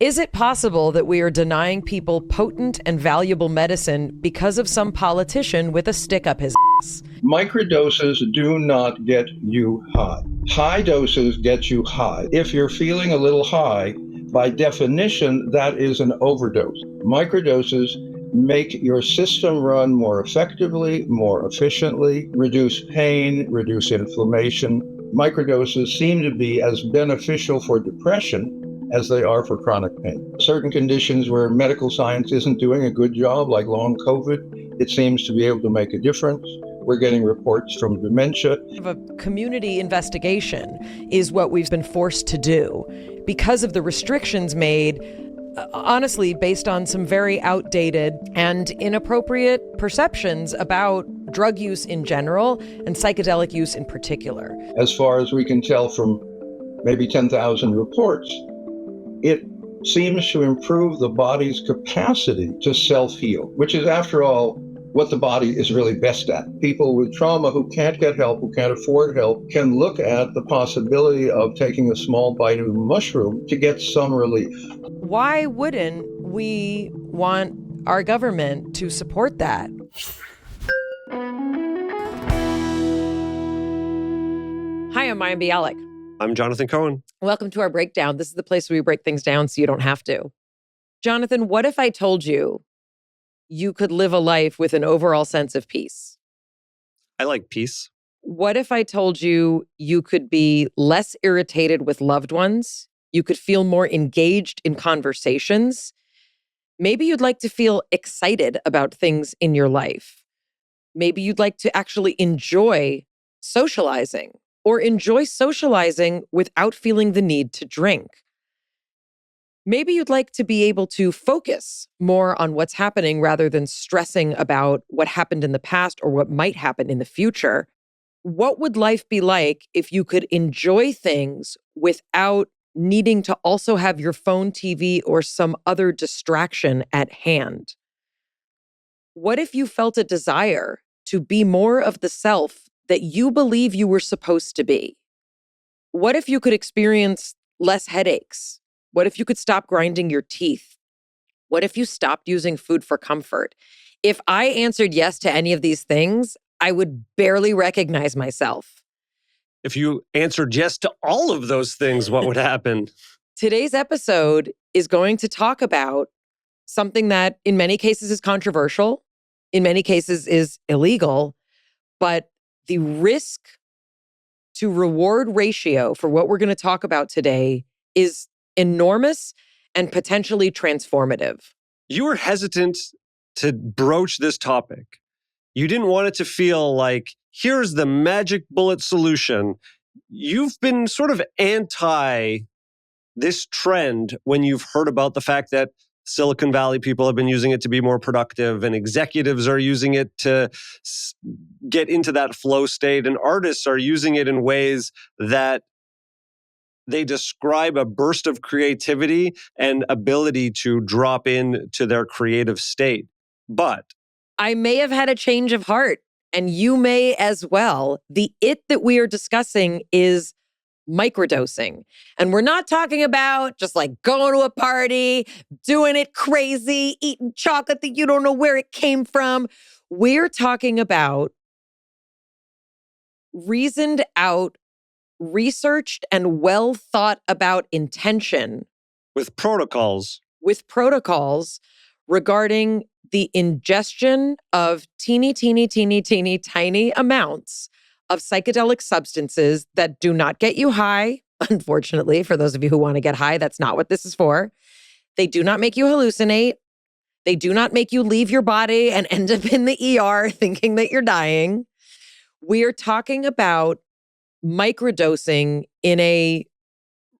Is it possible that we are denying people potent and valuable medicine because of some politician with a stick up his ass? Microdoses do not get you high. High doses get you high. If you're feeling a little high, by definition, that is an overdose. Microdoses make your system run more effectively, more efficiently, reduce pain, reduce inflammation. Microdoses seem to be as beneficial for depression as they are for chronic pain. Certain conditions where medical science isn't doing a good job, like long COVID, it seems to be able to make a difference. We're getting reports from dementia. A community investigation is what we've been forced to do because of the restrictions made, honestly, based on some very outdated and inappropriate perceptions about drug use in general and psychedelic use in particular. As far as we can tell from maybe 10,000 reports, it seems to improve the body's capacity to self-heal, which is, after all, what the body is really best at. People with trauma who can't get help, who can't afford help, can look at the possibility of taking a small bite of a mushroom to get some relief. Why wouldn't we want our government to support that? Hi, I'm Mayim Bialik. I'm Jonathan Cohen. Welcome to our breakdown. This is the place where we break things down so you don't have to. Jonathan, what if I told you you could live a life with an overall sense of peace? I like peace. What if I told you you could be less irritated with loved ones? You could feel more engaged in conversations? Maybe you'd like to feel excited about things in your life. Maybe you'd like to actually enjoy socializing or enjoy socializing without feeling the need to drink. Maybe you'd like to be able to focus more on what's happening rather than stressing about what happened in the past or what might happen in the future. What would life be like if you could enjoy things without needing to also have your phone, TV, or some other distraction at hand? What if you felt a desire to be more of the self that you believe you were supposed to be? What if you could experience less headaches? What if you could stop grinding your teeth? What if you stopped using food for comfort? If I answered yes to any of these things, I would barely recognize myself. If you answered yes to all of those things, what would happen? Today's episode is going to talk about something that in many cases is controversial, in many cases is illegal, but the risk to reward ratio for what we're going to talk about today is enormous and potentially transformative. You were hesitant to broach this topic. You didn't want it to feel like, here's the magic bullet solution. You've been sort of anti this trend when you've heard about the fact that Silicon Valley people have been using it to be more productive, and executives are using it to get into that flow state, and artists are using it in ways that they describe a burst of creativity and ability to drop into their creative state. But I may have had a change of heart, and you may as well. The it that we are discussing is microdosing. And we're not talking about just like going to a party, doing it crazy, eating chocolate that you don't know where it came from. We're talking about reasoned out, researched and well thought about intention. With protocols regarding the ingestion of teeny tiny amounts of psychedelic substances that do not get you high. Unfortunately, for those of you who want to get high, that's not what this is for. They do not make you hallucinate. They do not make you leave your body and end up in the ER thinking that you're dying. We are talking about microdosing in a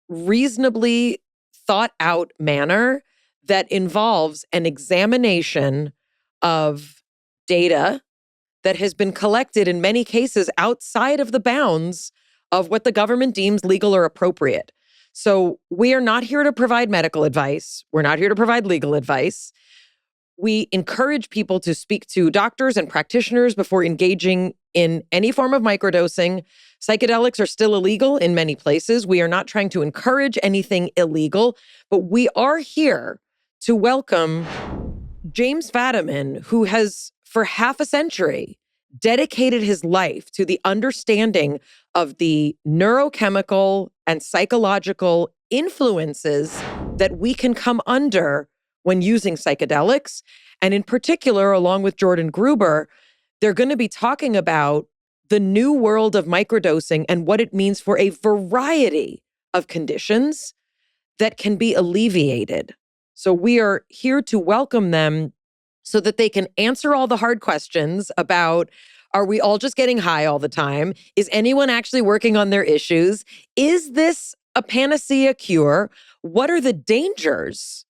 reasonably thought out manner that involves an examination of data that has been collected in many cases outside of the bounds of what the government deems legal or appropriate. So we are not here to provide medical advice. We're not here to provide legal advice. We encourage people to speak to doctors and practitioners before engaging in any form of microdosing. Psychedelics are still illegal in many places. We are not trying to encourage anything illegal, but we are here to welcome James Fadiman, who has, for half a century, dedicated his life to the understanding of the neurochemical and psychological influences that we can come under when using psychedelics. And in particular, along with Jordan Gruber, they're going to be talking about the new world of microdosing and what it means for a variety of conditions that can be alleviated. So we are here to welcome them so that they can answer all the hard questions about, are we all just getting high all the time? Is anyone actually working on their issues? Is this a panacea cure? What are the dangers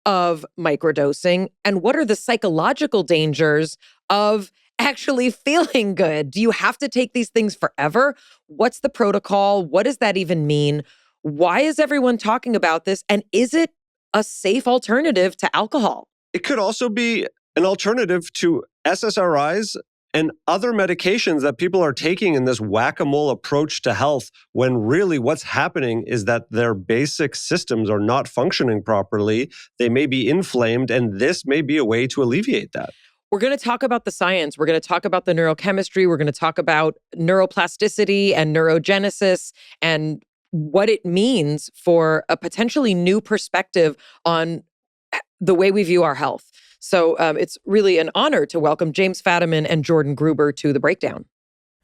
of microdosing? And what are the psychological dangers of actually feeling good? Do you have to take these things forever? What's the protocol? What does that even mean? Why is everyone talking about this? And is it a safe alternative to alcohol? It could also be an alternative to SSRIs and other medications that people are taking in this whack-a-mole approach to health, when really what's happening is that their basic systems are not functioning properly. They may be inflamed, and this may be a way to alleviate that. We're going to talk about the science. We're going to talk about the neurochemistry. We're going to talk about neuroplasticity and neurogenesis and what it means for a potentially new perspective on the way we view our health. So it's really an honor to welcome James Fadiman and Jordan Gruber to The Breakdown.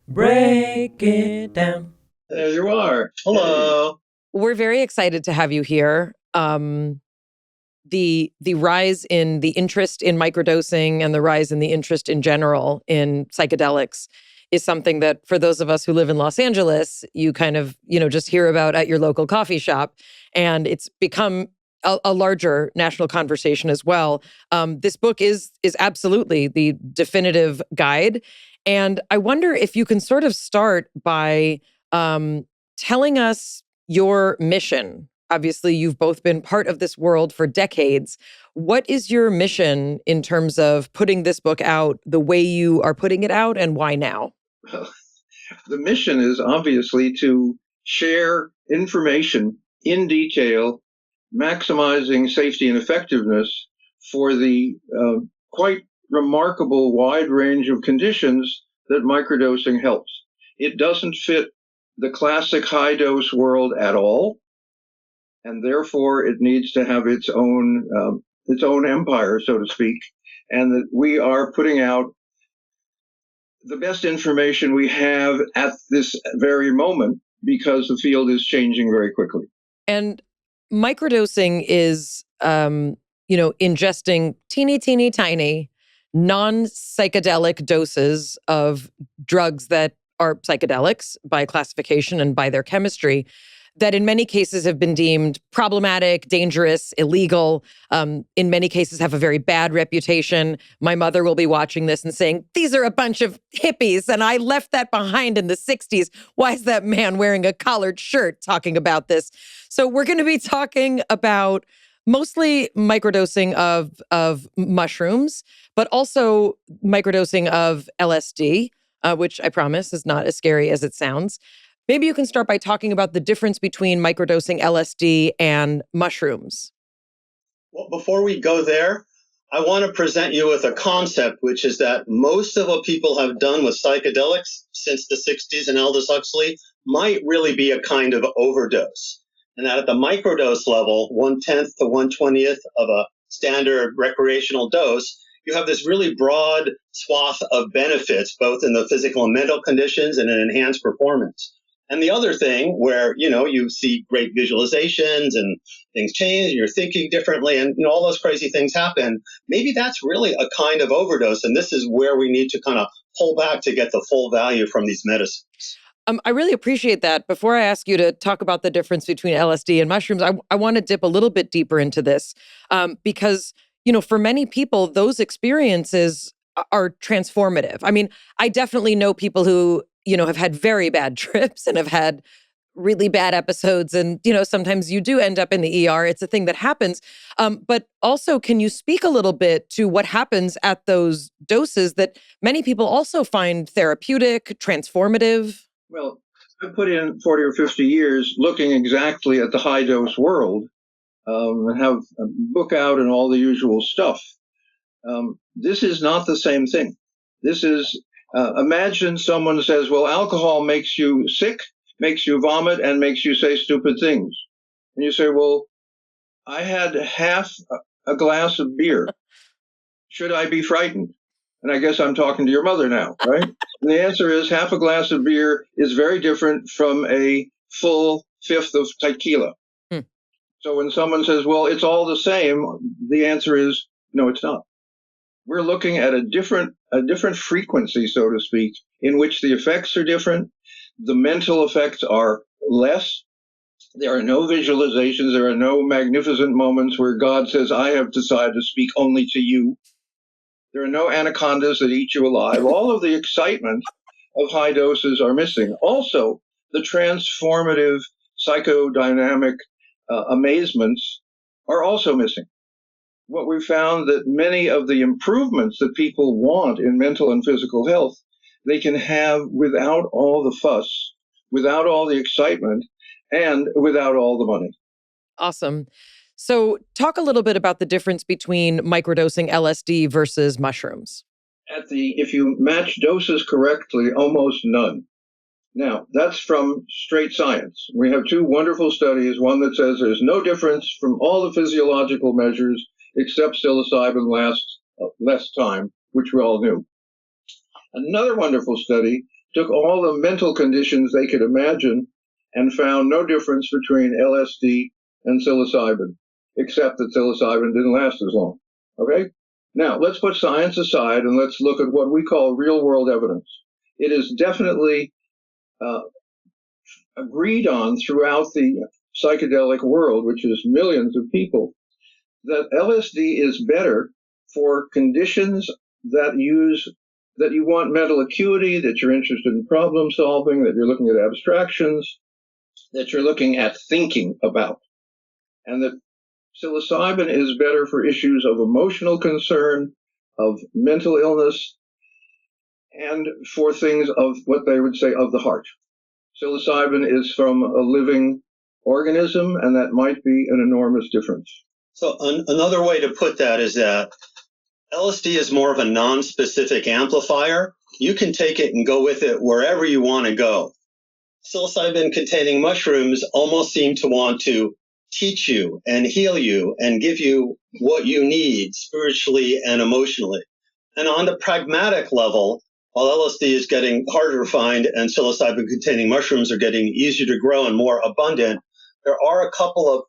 Break it down. There you are. Hello. We're very excited to have you here. The rise in the interest in microdosing and the rise in the interest in general in psychedelics is something that, for those of us who live in Los Angeles, you kind of, just hear about at your local coffee shop. And it's become a larger national conversation as well. This book is absolutely the definitive guide. And I wonder if you can sort of start by telling us your mission. Obviously, you've both been part of this world for decades. What is your mission in terms of putting this book out the way you are putting it out, and why now? Well, the mission is obviously to share information in detail, maximizing safety and effectiveness for the quite remarkable wide range of conditions that microdosing helps. It doesn't fit the classic high dose world at all, and therefore it needs to have its own empire, so to speak, and that we are putting out the best information we have at this very moment, because the field is changing very quickly. And microdosing is, ingesting teeny, tiny, non-psychedelic doses of drugs that are psychedelics by classification and by their chemistry, that in many cases have been deemed problematic, dangerous, illegal, in many cases have a very bad reputation. My mother will be watching this and saying, these are a bunch of hippies, and I left that behind in the 60s. Why is that man wearing a collared shirt talking about this? So we're going to be talking about mostly microdosing of mushrooms, but also microdosing of LSD, which I promise is not as scary as it sounds. Maybe you can start by talking about the difference between microdosing LSD and mushrooms. Well, before we go there, I want to present you with a concept, which is that most of what people have done with psychedelics since the 60s and Aldous Huxley might really be a kind of overdose. And that at the microdose level, 1/10 to 1/20th of a standard recreational dose, you have this really broad swath of benefits, both in the physical and mental conditions and in enhanced performance. And the other thing where, you see great visualizations and things change and you're thinking differently and all those crazy things happen, maybe that's really a kind of overdose. And this is where we need to kind of pull back to get the full value from these medicines. I really appreciate that. Before I ask you to talk about the difference between LSD and mushrooms, I want to dip a little bit deeper into this because, for many people, those experiences are transformative. I mean, I definitely know people who, have had very bad trips and have had really bad episodes. And, sometimes you do end up in the ER. It's a thing that happens. But also, can you speak a little bit to what happens at those doses that many people also find therapeutic, transformative? Well, I put in 40 or 50 years looking exactly at the high dose world, and have a book out and all the usual stuff. This is not the same thing. This is, imagine someone says, well, alcohol makes you sick, makes you vomit, and makes you say stupid things. And you say, well, I had half a glass of beer. Should I be frightened? And I guess I'm talking to your mother now, right? And the answer is half a glass of beer is very different from a full fifth of tequila. Hmm. So when someone says, well, it's all the same, the answer is, no, it's not. We're looking at a different frequency, so to speak, in which the effects are different. The mental effects are less. There are no visualizations. There are no magnificent moments where God says, I have decided to speak only to you. There are no anacondas that eat you alive. All of the excitement of high doses are missing. Also, the transformative psychodynamic amazements are also missing. What we found that many of the improvements that people want in mental and physical health, they can have without all the fuss, without all the excitement, and without all the money. Awesome. So talk a little bit about the difference between microdosing LSD versus mushrooms. If you match doses correctly, almost none. Now, that's from straight science. We have two wonderful studies, one that says there's no difference from all the physiological measures except psilocybin lasts less time, which we all knew. Another wonderful study took all the mental conditions they could imagine and found no difference between LSD and psilocybin, except that psilocybin didn't last as long. Okay? Now, let's put science aside and let's look at what we call real-world evidence. It is definitely agreed on throughout the psychedelic world, which is millions of people, that LSD is better for conditions that you want mental acuity, that you're interested in problem solving, that you're looking at abstractions, that you're looking at thinking about. And that psilocybin is better for issues of emotional concern, of mental illness, and for things of what they would say of the heart. Psilocybin is from a living organism, and that might be an enormous difference. So another way to put that is that LSD is more of a non-specific amplifier. You can take it and go with it wherever you want to go. Psilocybin-containing mushrooms almost seem to want to teach you and heal you and give you what you need spiritually and emotionally. And on the pragmatic level, while LSD is getting harder to find and psilocybin-containing mushrooms are getting easier to grow and more abundant, there are a couple of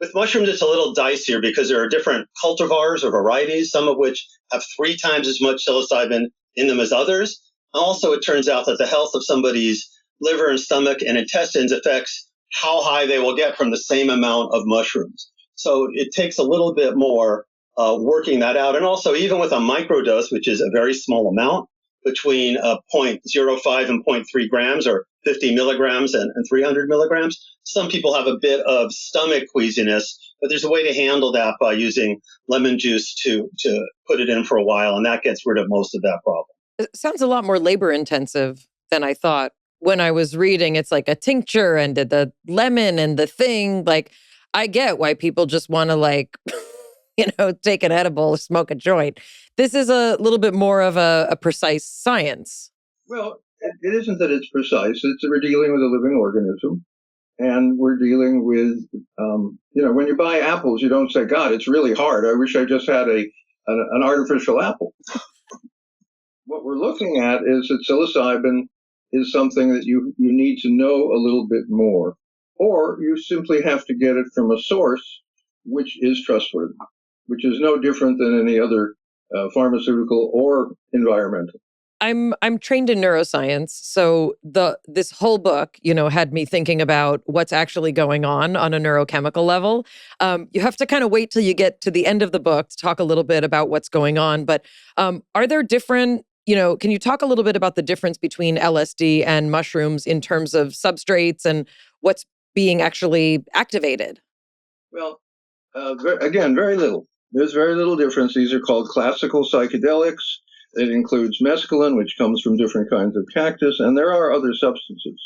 with mushrooms, it's a little dicier because there are different cultivars or varieties, some of which have 3 times as much psilocybin in them as others. Also, it turns out that the health of somebody's liver and stomach and intestines affects how high they will get from the same amount of mushrooms. So it takes a little bit more working that out. And also, even with a microdose, which is a very small amount, between 0.05 and 0.3 grams or 50 milligrams and 300 milligrams. Some people have a bit of stomach queasiness, but there's a way to handle that by using lemon juice to put it in for a while, and that gets rid of most of that problem. It sounds a lot more labor intensive than I thought. When I was reading, it's like a tincture and the lemon and the thing. Like, I get why people just want to take an edible, smoke a joint. This is a little bit more of a precise science. Well, it isn't that it's precise. We're dealing with a living organism, and we're dealing with, when you buy apples, you don't say, God, it's really hard. I wish I just had an artificial apple. What we're looking at is that psilocybin is something that you need to know a little bit more, or you simply have to get it from a source which is trustworthy, which is no different than any other pharmaceutical or environmental. I'm trained in neuroscience, so this whole book, had me thinking about what's actually going on a neurochemical level. You have to kind of wait till you get to the end of the book to talk a little bit about what's going on. But are there different, can you talk a little bit about the difference between LSD and mushrooms in terms of substrates and what's being actually activated? Well, again, very little. There's very little difference. These are called classical psychedelics. It includes mescaline, which comes from different kinds of cactus, and there are other substances.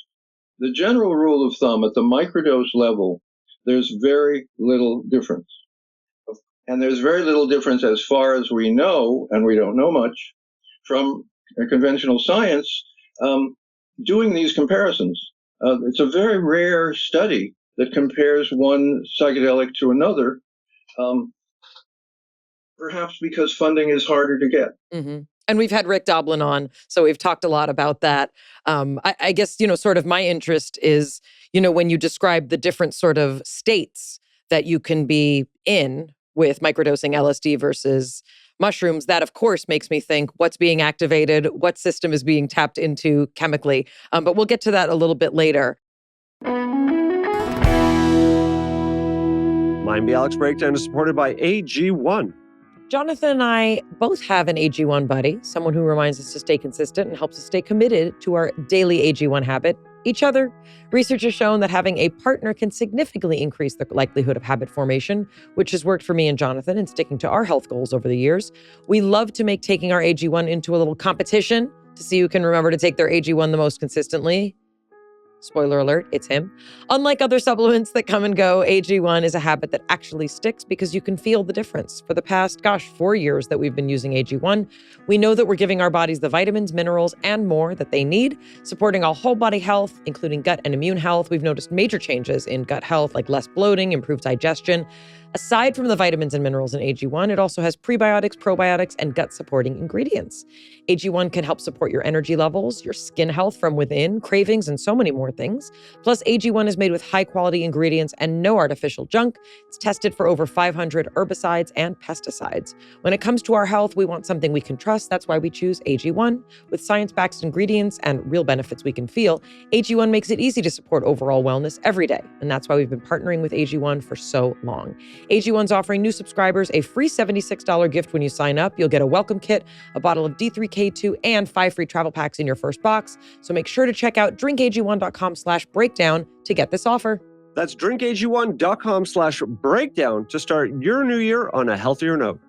The general rule of thumb at the microdose level, there's very little difference. And there's very little difference as far as we know, and we don't know much, from conventional science doing these comparisons. It's a very rare study that compares one psychedelic to another, perhaps because funding is harder to get. Mm-hmm. And we've had Rick Doblin on, so we've talked a lot about that. I guess, sort of my interest is, when you describe the different sort of states that you can be in with microdosing LSD versus mushrooms, that of course makes me think what's being activated, what system is being tapped into chemically. But we'll get to that a little bit later. Mayim Bialik's Breakdown is supported by AG1. Jonathan and I both have an AG1 buddy, someone who reminds us to stay consistent and helps us stay committed to our daily AG1 habit, each other. Research has shown that having a partner can significantly increase the likelihood of habit formation, which has worked for me and Jonathan in sticking to our health goals over the years. We love to make taking our AG1 into a little competition to see who can remember to take their AG1 the most consistently. Spoiler alert, it's him. Unlike other supplements that come and go, AG1 is a habit that actually sticks because you can feel the difference. For the past, 4 years that we've been using AG1, we know that we're giving our bodies the vitamins, minerals, and more that they need, supporting our whole body health, including gut and immune health. We've noticed major changes in gut health, like less bloating, improved digestion. Aside from the vitamins and minerals in AG1, it also has prebiotics, probiotics, and gut-supporting ingredients. AG1 can help support your energy levels, your skin health from within, cravings, and so many more things. Plus, AG1 is made with high-quality ingredients and no artificial junk. It's tested for over 500 herbicides and pesticides. When it comes to our health, we want something we can trust. That's why we choose AG1. With science-backed ingredients and real benefits we can feel, AG1 makes it easy to support overall wellness every day. And that's why we've been partnering with AG1 for so long. AG1's offering new subscribers a free $76 gift when you sign up. You'll get a welcome kit, a bottle of D3K2, and 5 free travel packs in your first box. So make sure to check out drinkag1.com/breakdown to get this offer. That's drinkag1.com/breakdown to start your new year on a healthier note.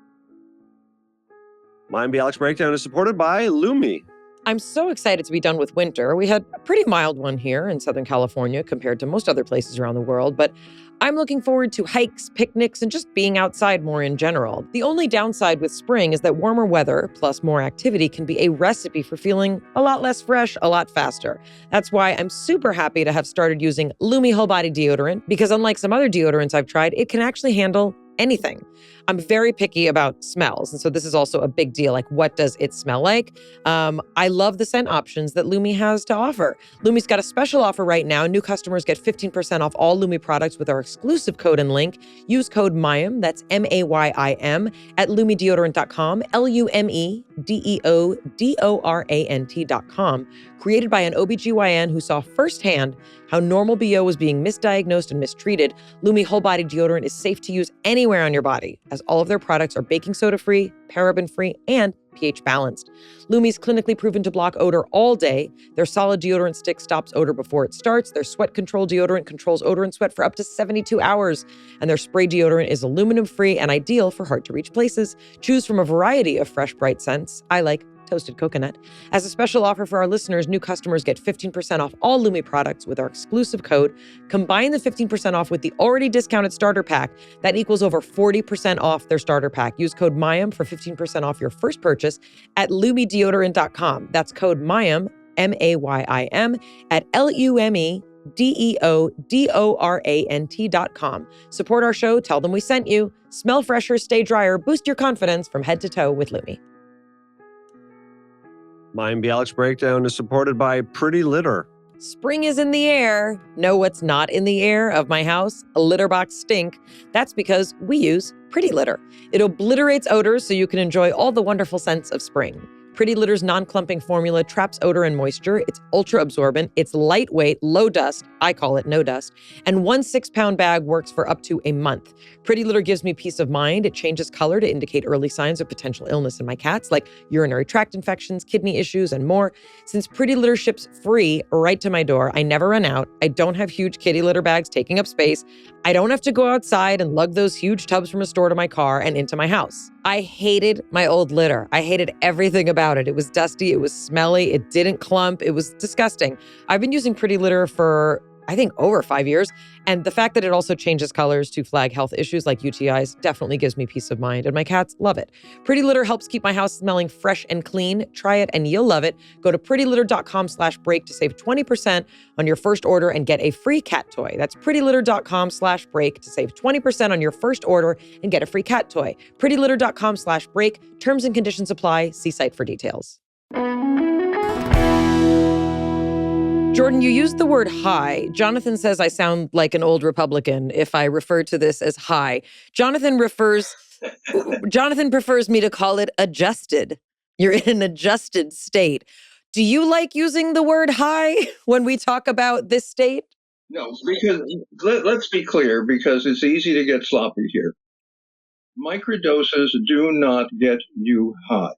Mayim Bialik's Breakdown is supported by Lumi. I'm so excited to be done with winter. We had a pretty mild one here in Southern California compared to most other places around the world, but I'm looking forward to hikes, picnics, and just being outside more in general. The only downside with spring is that warmer weather plus more activity can be a recipe for feeling a lot less fresh, a lot faster. That's why I'm super happy to have started using Lumi Whole Body Deodorant, because unlike some other deodorants I've tried, it can actually handle anything. I'm very picky about smells, and so this is also a big deal. Like, what does it smell like? I love the scent options that Lumi has to offer. Lumi's got a special offer right now. New customers get 15% off all Lumi products with our exclusive code and link. Use code Mayim, that's MAYIM, at LumiDeodorant.com, LumiDeodorant.com. Created by an OBGYN who saw firsthand how normal BO was being misdiagnosed and mistreated, Lumi Whole Body Deodorant is safe to use anywhere on your body, as all of their products are baking soda free, paraben free, and pH balanced. Lumi's clinically proven to block odor all day. Their solid deodorant stick stops odor before it starts. Their sweat control deodorant controls odor and sweat for up to 72 hours. And their spray deodorant is aluminum free and ideal for hard to reach places. Choose from a variety of fresh, bright scents. I like toasted coconut. As a special offer for our listeners, new customers get 15% off all Lumi products with our exclusive code. Combine the 15% off with the already discounted starter pack. That equals over 40% off their starter pack. Use code Mayim for 15% off your first purchase at LumiDeodorant.com. That's code Mayim, MAYIM, at LumiDeodorant.com. Support our show, tell them we sent you. Smell fresher, stay drier, boost your confidence from head to toe with Lumi. Mayim Bialik's Breakdown is supported by Pretty Litter. Spring is in the air. Know what's not in the air of my house? A litter box stink. That's because we use Pretty Litter. It obliterates odors so you can enjoy all the wonderful scents of spring. Pretty Litter's non-clumping formula traps odor and moisture. It's ultra absorbent. It's lightweight, low dust. I call it no dust. And one 6-pound bag works for up to a month. Pretty Litter gives me peace of mind. It changes color to indicate early signs of potential illness in my cats, like urinary tract infections, kidney issues, and more. Since Pretty Litter ships free right to my door, I never run out. I don't have huge kitty litter bags taking up space. I don't have to go outside and lug those huge tubs from a store to my car and into my house. I hated my old litter. I hated everything about it. It was dusty, it was smelly, it didn't clump, it was disgusting. I've been using Pretty Litter for, I think, over 5 years. And the fact that it also changes colors to flag health issues like UTIs definitely gives me peace of mind. And my cats love it. Pretty Litter helps keep my house smelling fresh and clean. Try it and you'll love it. Go to prettylitter.com/break to save 20% on your first order and get a free cat toy. That's prettylitter.com/break to save 20% on your first order and get a free cat toy. prettylitter.com/break. Terms and conditions apply. See site for details. Jordan, you used the word high. Jonathan says I sound like an old Republican if I refer to this as high. Jonathan prefers me to call it adjusted. You're in an adjusted state. Do you like using the word high when we talk about this state? No, because let's be clear, because it's easy to get sloppy here. Microdoses do not get you high.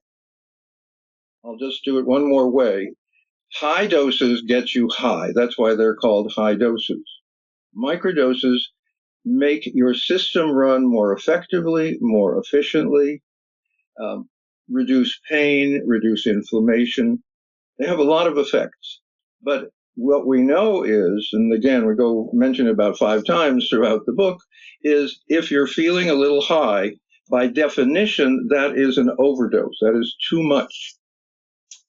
I'll just do it one more way. High doses get you high. That's why they're called high doses. Microdoses make your system run more effectively, more efficiently, reduce pain, reduce inflammation. They have a lot of effects. But what we know is, and again, we go mention about 5 times throughout the book, is if you're feeling a little high, by definition, that is an overdose. That is too much.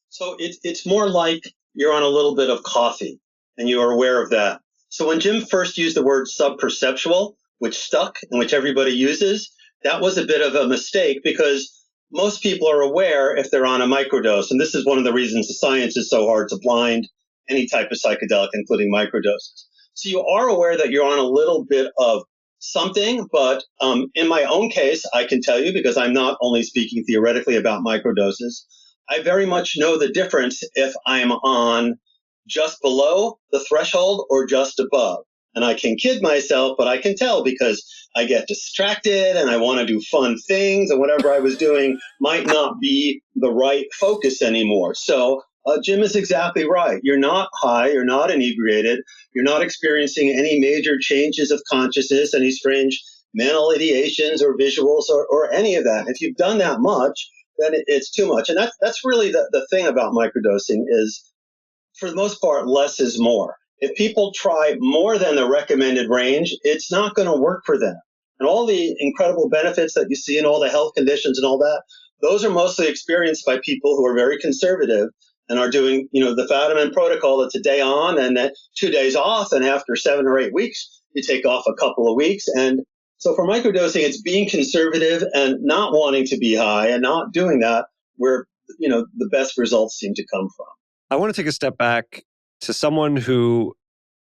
So it's more like you're on a little bit of coffee and you are aware of that. So when Jim first used the word subperceptual, which stuck and which everybody uses, that was a bit of a mistake because most people are aware if they're on a microdose. And this is one of the reasons the science is so hard to blind any type of psychedelic, including microdoses. So you are aware that you're on a little bit of something, but in my own case, I can tell you, because I'm not only speaking theoretically about microdoses, I very much know the difference if I'm on just below the threshold or just above. And I can kid myself, but I can tell because I get distracted and I want to do fun things, and whatever I was doing might not be the right focus anymore. So Jim is exactly right. You're not high, you're not inebriated, you're not experiencing any major changes of consciousness, any strange mental ideations or visuals or any of that. If you've done that much, then it's too much. And that's really the thing about microdosing is, for the most part, less is more. If people try more than the recommended range, it's not going to work for them. And all the incredible benefits that you see and all the health conditions and all that, those are mostly experienced by people who are very conservative and are doing, the Fadiman protocol. That's a day on and then 2 days off. And after 7 or 8 weeks, you take off a couple of weeks. And so for microdosing, it's being conservative and not wanting to be high and not doing that where, the best results seem to come from. I want to take a step back to someone who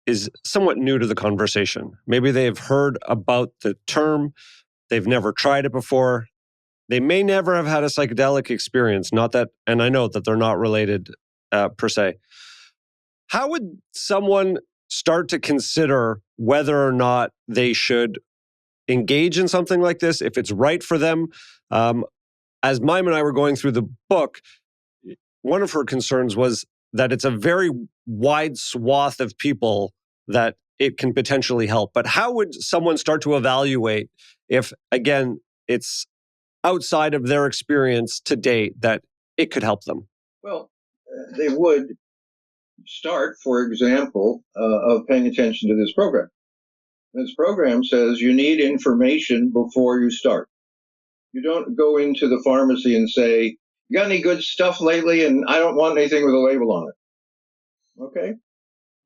is somewhat new to the conversation. Maybe they've heard about the term, they've never tried it before. They may never have had a psychedelic experience, not that, and I know that they're not related per se. How would someone start to consider whether or not they should engage in something like this, if it's right for them? As Mayim and I were going through the book, one of her concerns was that it's a very wide swath of people that it can potentially help. But how would someone start to evaluate if, again, it's outside of their experience to date that it could help them? Well, they would start, for example, of paying attention to this program. This program says you need information before you start. You don't go into the pharmacy and say, "You got any good stuff lately?" And I don't want anything with a label on it. Okay?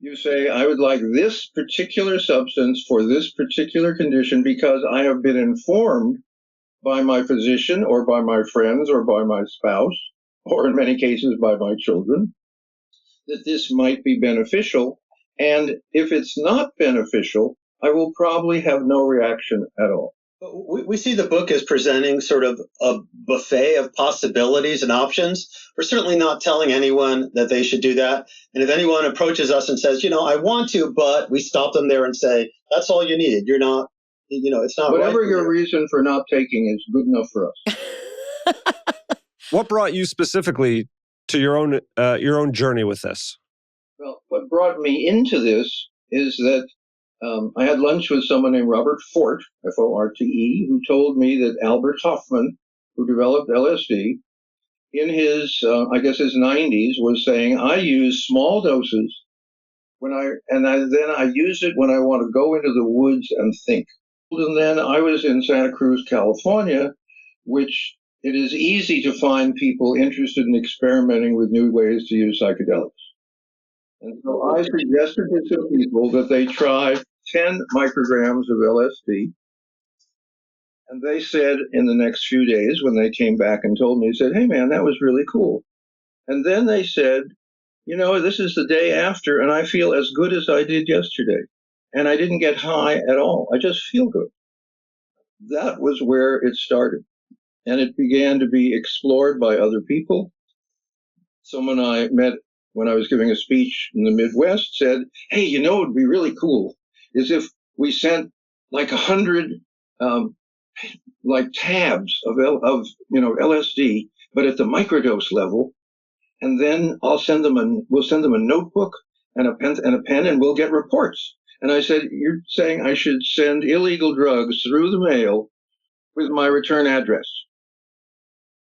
You say, "I would like this particular substance for this particular condition because I have been informed by my physician or by my friends or by my spouse, or in many cases by my children, that this might be beneficial. And if it's not beneficial, I will probably have no reaction at all." We see the book as presenting sort of a buffet of possibilities and options. We're certainly not telling anyone that they should do that. And if anyone approaches us and says, I want to, but we stop them there and say, that's all you need. You're not, it's not Whatever right your reason for not taking is good enough for us. What brought you specifically to your own journey with this? Well, what brought me into this is that I had lunch with someone named Robert Forte, Forte, who told me that Albert Hofmann, who developed LSD, in his, his 90s, was saying, I use small doses then I use it when I want to go into the woods and think. And then I was in Santa Cruz, California, which it is easy to find people interested in experimenting with new ways to use psychedelics. And so I suggested to some people that they try 10 micrograms of LSD. And they said in the next few days, when they came back and told me, said, hey, man, that was really cool. And then they said, this is the day after, and I feel as good as I did yesterday. And I didn't get high at all. I just feel good. That was where it started. And it began to be explored by other people. Someone I met when I was giving a speech in the Midwest said, hey, it would be really cool is if we sent like 100 like tabs of LSD, but at the microdose level, and then we'll send them a notebook and a pen, and we'll get reports. And I said, you're saying I should send illegal drugs through the mail with my return address?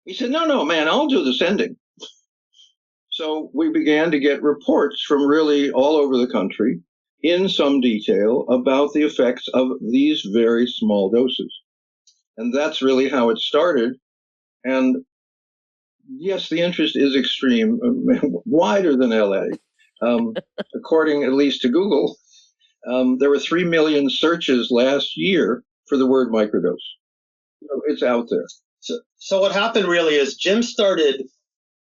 He said, no, man, I'll do the sending. So we began to get reports from really all over the country in some detail about the effects of these very small doses. And that's really how it started. And yes, the interest is extreme, wider than LA. According at least to Google, there were 3 million searches last year for the word microdose. So it's out there. So what happened really is Jim started,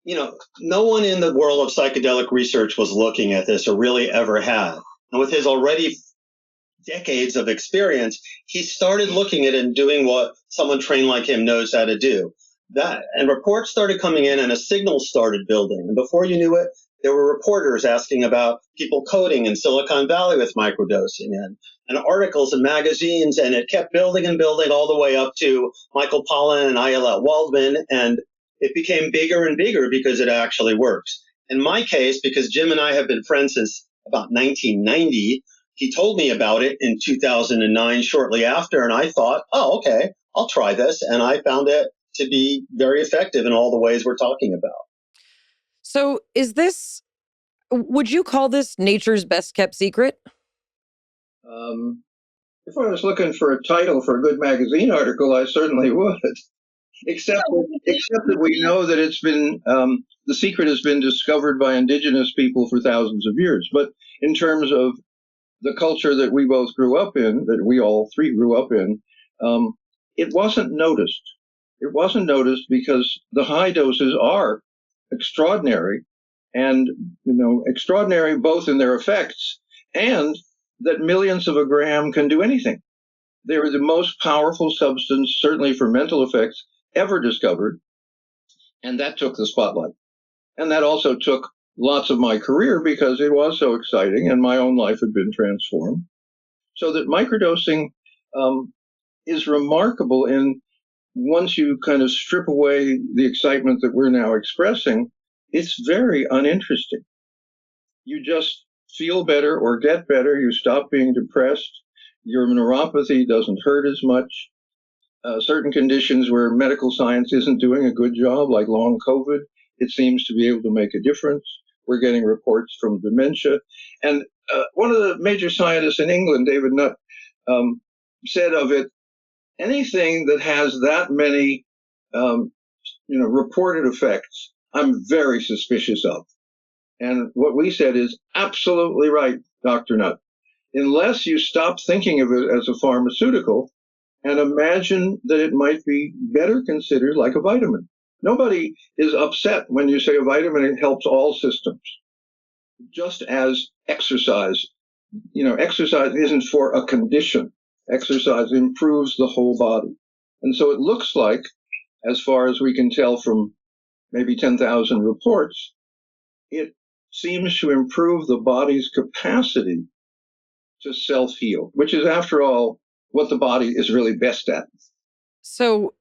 no one in the world of psychedelic research was looking at this or really ever had. And with his already decades of experience, he started looking at it and doing what someone trained like him knows how to do. And reports started coming in and a signal started building. And before you knew it, there were reporters asking about people coding in Silicon Valley with microdosing and articles in magazines. And it kept building and building all the way up to Michael Pollan and Ayelet Waldman. And it became bigger and bigger because it actually works. In my case, because Jim and I have been friends since about 1990, he told me about it in 2009, shortly after. And I thought, oh, okay, I'll try this. And I found it to be very effective in all the ways we're talking about. So would you call this nature's best kept secret? If I was looking for a title for a good magazine article, I certainly would. Except that we know that it's been, the secret has been discovered by indigenous people for thousands of years. But in terms of the culture that we both grew up in, that we all three grew up in, it wasn't noticed. It wasn't noticed because the high doses are extraordinary, and extraordinary both in their effects and that millions of a gram can do anything. They are the most powerful substance, certainly for mental effects, ever discovered, and that took the spotlight. And that also took lots of my career because it was so exciting and my own life had been transformed. So that microdosing is remarkable in once you kind of strip away the excitement that we're now expressing, it's very uninteresting. You just feel better or get better. You stop being depressed. Your neuropathy doesn't hurt as much. Certain conditions where medical science isn't doing a good job, like long COVID, it seems to be able to make a difference. We're getting reports from dementia. And one of the major scientists in England, David Nutt, said of it, anything that has that many, reported effects, I'm very suspicious of. And what we said is absolutely right, Dr. Nutt. Unless you stop thinking of it as a pharmaceutical and imagine that it might be better considered like a vitamin. Nobody is upset when you say a vitamin helps all systems. Just as exercise, exercise isn't for a condition. Exercise improves the whole body. And so it looks like, as far as we can tell from maybe 10,000 reports, it seems to improve the body's capacity to self-heal, which is, after all, what the body is really best at. So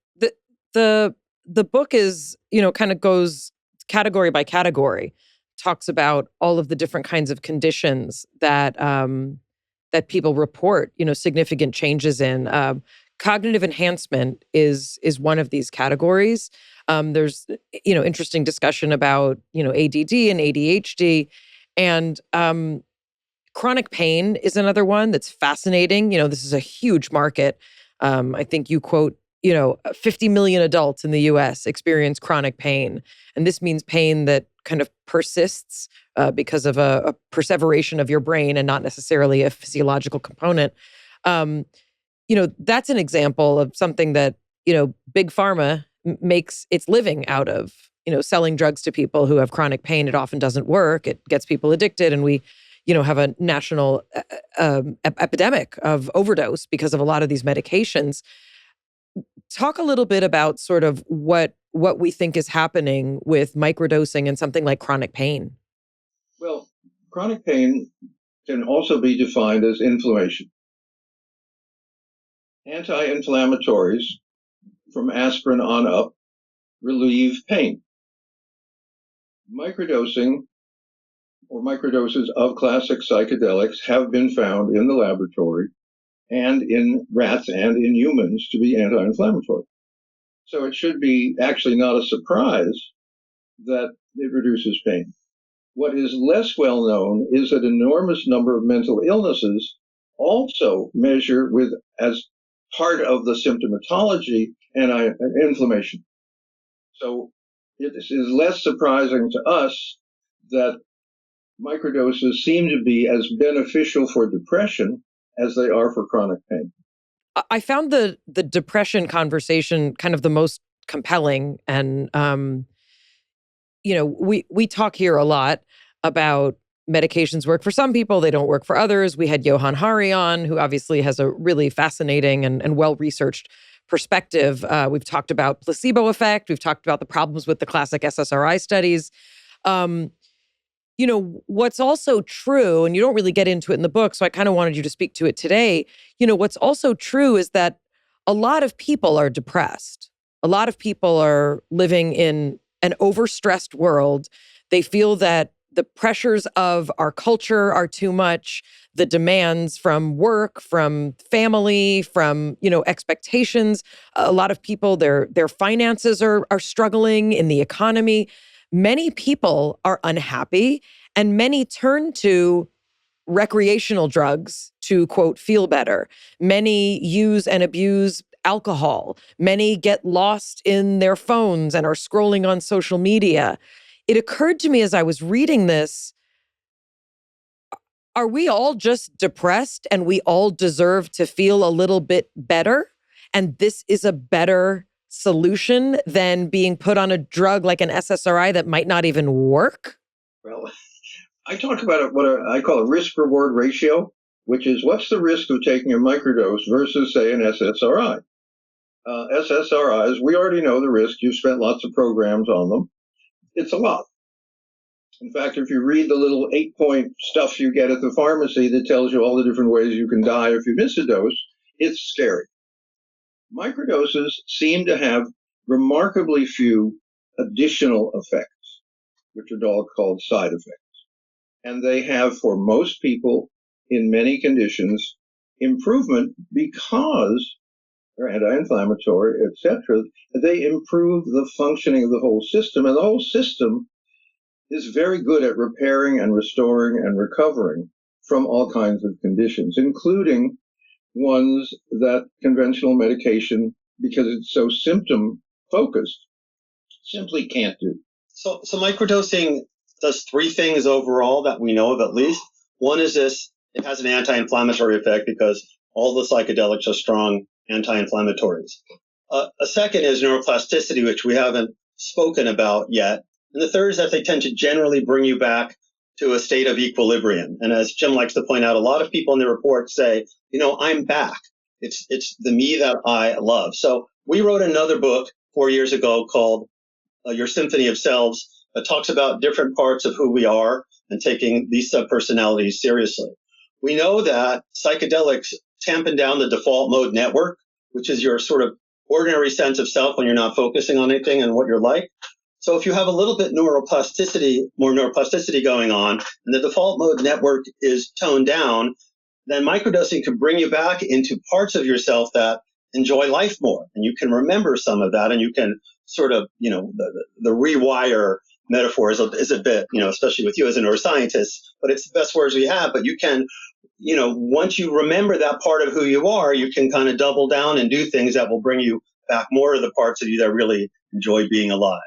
the the book is, kind of goes category by category, talks about all of the different kinds of conditions that that people report, significant changes in. Cognitive enhancement is one of these categories. There's, interesting discussion about, ADD and ADHD, and chronic pain is another one that's fascinating. This is a huge market. I think you quote, 50 million adults in the US experience chronic pain. And this means pain that kind of persists because of a perseveration of your brain and not necessarily a physiological component. That's an example of something that, Big Pharma makes its living out of, selling drugs to people who have chronic pain. It often doesn't work. It gets people addicted. And we, have a national epidemic of overdose because of a lot of these medications. Talk a little bit about sort of what we think is happening with microdosing and something like chronic pain. Well, chronic pain can also be defined as inflammation. Anti-inflammatories, from aspirin on up, relieve pain. Microdosing or microdoses of classic psychedelics have been found in the laboratory and in rats and in humans to be anti-inflammatory. So it should be actually not a surprise that it reduces pain. What is less well known is that an enormous number of mental illnesses also measure with, as part of the symptomatology, inflammation. So it is less surprising to us that microdoses seem to be as beneficial for depression as they are for chronic pain. I found the depression conversation kind of the most compelling. And, we talk here a lot about medications work for some people, they don't work for others. We had Johan Hari on, who obviously has a really fascinating and well-researched perspective. We've talked about placebo effect. We've talked about the problems with the classic SSRI studies. What's also true, and you don't really get into it in the book, so I kind of wanted you to speak to it today. What's also true is that a lot of people are depressed. A lot of people are living in an overstressed world. They feel that the pressures of our culture are too much. The demands from work, from family, from, expectations. A lot of people, their finances are struggling in the economy. Many people are unhappy, and many turn to recreational drugs to, quote, feel better. Many use and abuse alcohol. Many get lost in their phones and are scrolling on social media. It occurred to me as I was reading this, are we all just depressed and we all deserve to feel a little bit better? And this is a better solution than being put on a drug like an SSRI that might not even work? Well, I talk about what I call a risk-reward ratio, which is what's the risk of taking a microdose versus, say, an SSRI. SSRIs, we already know the risk. You've spent lots of programs on them. It's a lot. In fact, if you read the little 8-point stuff you get at the pharmacy that tells you all the different ways you can die if you miss a dose, it's scary. Microdoses seem to have remarkably few additional effects, which are all called side effects. And they have, for most people, in many conditions, improvement because they're anti-inflammatory, etc. They improve the functioning of the whole system, and the whole system is very good at repairing and restoring and recovering from all kinds of conditions, including ones that conventional medication, because it's so symptom focused, simply can't do. So microdosing does three things overall that we know of, at least. One is this: it has an anti-inflammatory effect because all the psychedelics are strong anti-inflammatories. A second is neuroplasticity, which we haven't spoken about yet. And the third is that they tend to generally bring you back to a state of equilibrium. And as Jim likes to point out, a lot of people in the report say, I'm back. It's the me that I love. So we wrote another book 4 years ago called Your Symphony of Selves, that talks about different parts of who we are and taking these subpersonalities seriously. We know that psychedelics tampen down the default mode network, which is your sort of ordinary sense of self when you're not focusing on anything and what you're like. So if you have a little bit more neuroplasticity going on, and the default mode network is toned down, then microdosing can bring you back into parts of yourself that enjoy life more. And you can remember some of that, and you can sort of, the rewire metaphor is a bit, especially with you as a neuroscientist, but it's the best words we have. But you can, once you remember that part of who you are, you can kind of double down and do things that will bring you back more of the parts of you that really enjoy being alive.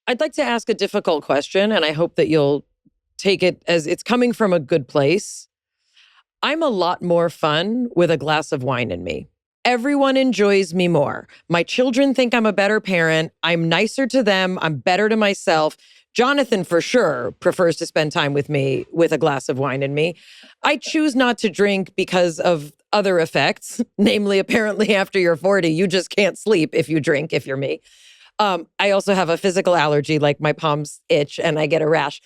I'd like to ask a difficult question, and I hope that you'll take it as it's coming from a good place. I'm a lot more fun with a glass of wine in me. Everyone enjoys me more. My children think I'm a better parent. I'm nicer to them. I'm better to myself. Jonathan, for sure, prefers to spend time with me with a glass of wine in me. I choose not to drink because of other effects, namely, apparently after you're 40, you just can't sleep if you drink, if you're me. I also have a physical allergy, like my palms itch and I get a rash.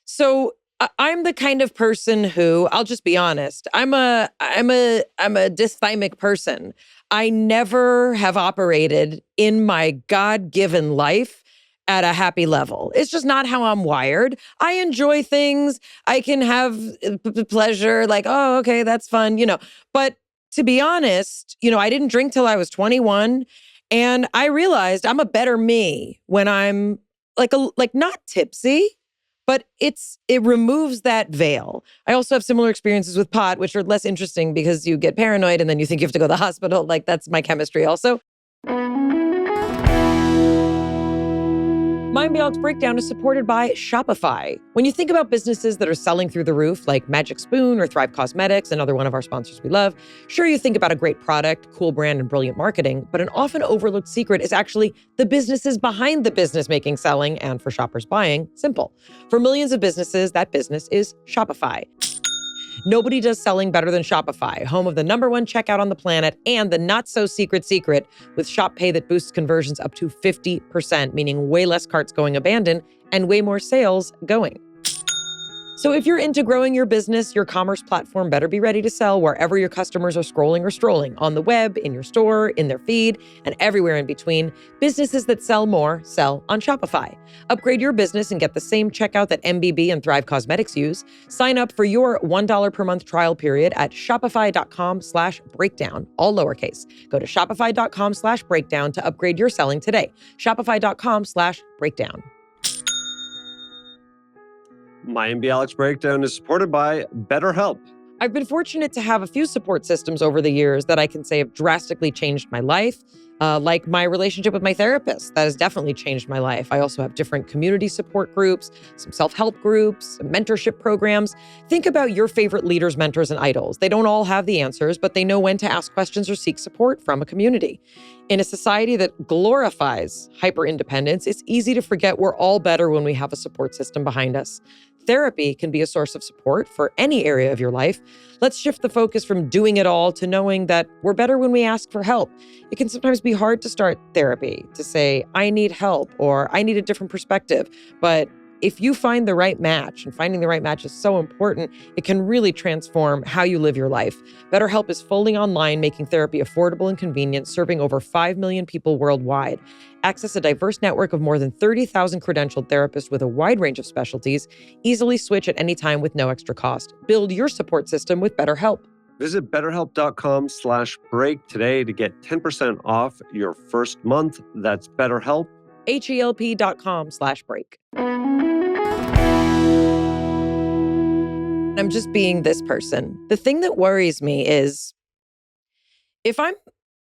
So I'm the kind of person who, I'll just be honest, I'm a dysthymic person. I never have operated in my God-given life at a happy level. It's just not how I'm wired. I enjoy things. I can have pleasure, like, oh, okay, that's fun, But to be honest, I didn't drink till I was 21. And I realized I'm a better me when I'm like not tipsy, but it removes that veil. I also have similar experiences with pot, which are less interesting because you get paranoid and then you think you have to go to the hospital. Like, that's my chemistry also. Mayim Bialik's Breakdown is supported by Shopify. When you think about businesses that are selling through the roof, like Magic Spoon or Thrive Cosmetics, another one of our sponsors we love, sure, you think about a great product, cool brand, and brilliant marketing, but an often overlooked secret is actually the businesses behind the business making selling, and for shoppers buying, simple. For millions of businesses, that business is Shopify. Nobody does selling better than Shopify, home of the #1 checkout on the planet and the not-so-secret secret with Shop Pay that boosts conversions up to 50%, meaning way less carts going abandoned and way more sales going. So if you're into growing your business, your commerce platform better be ready to sell wherever your customers are scrolling or strolling, on the web, in your store, in their feed, and everywhere in between. Businesses that sell more sell on Shopify. Upgrade your business and get the same checkout that MBB and Thrive Cosmetics use. Sign up for your $1 per month trial period at shopify.com/breakdown, all lowercase. Go to shopify.com/breakdown to upgrade your selling today. Shopify.com/breakdown. Mayim Bialik's Breakdown is supported by BetterHelp. I've been fortunate to have a few support systems over the years that I can say have drastically changed my life, like my relationship with my therapist. That has definitely changed my life. I also have different community support groups, some self-help groups, some mentorship programs. Think about your favorite leaders, mentors, and idols. They don't all have the answers, but they know when to ask questions or seek support from a community. In a society that glorifies hyper-independence, it's easy to forget we're all better when we have a support system behind us. Therapy can be a source of support for any area of your life. Let's shift the focus from doing it all to knowing that we're better when we ask for help. It can sometimes be hard to start therapy, to say, I need help, or I need a different perspective. But if you find the right match, and finding the right match is so important, it can really transform how you live your life. BetterHelp is fully online, making therapy affordable and convenient, serving over 5 million people worldwide. Access a diverse network of more than 30,000 credentialed therapists with a wide range of specialties. Easily switch at any time with no extra cost. Build your support system with BetterHelp. Visit betterhelp.com/break today to get 10% off your first month. That's BetterHelp. HELP.com/break. I'm just being this person. The thing that worries me is if I'm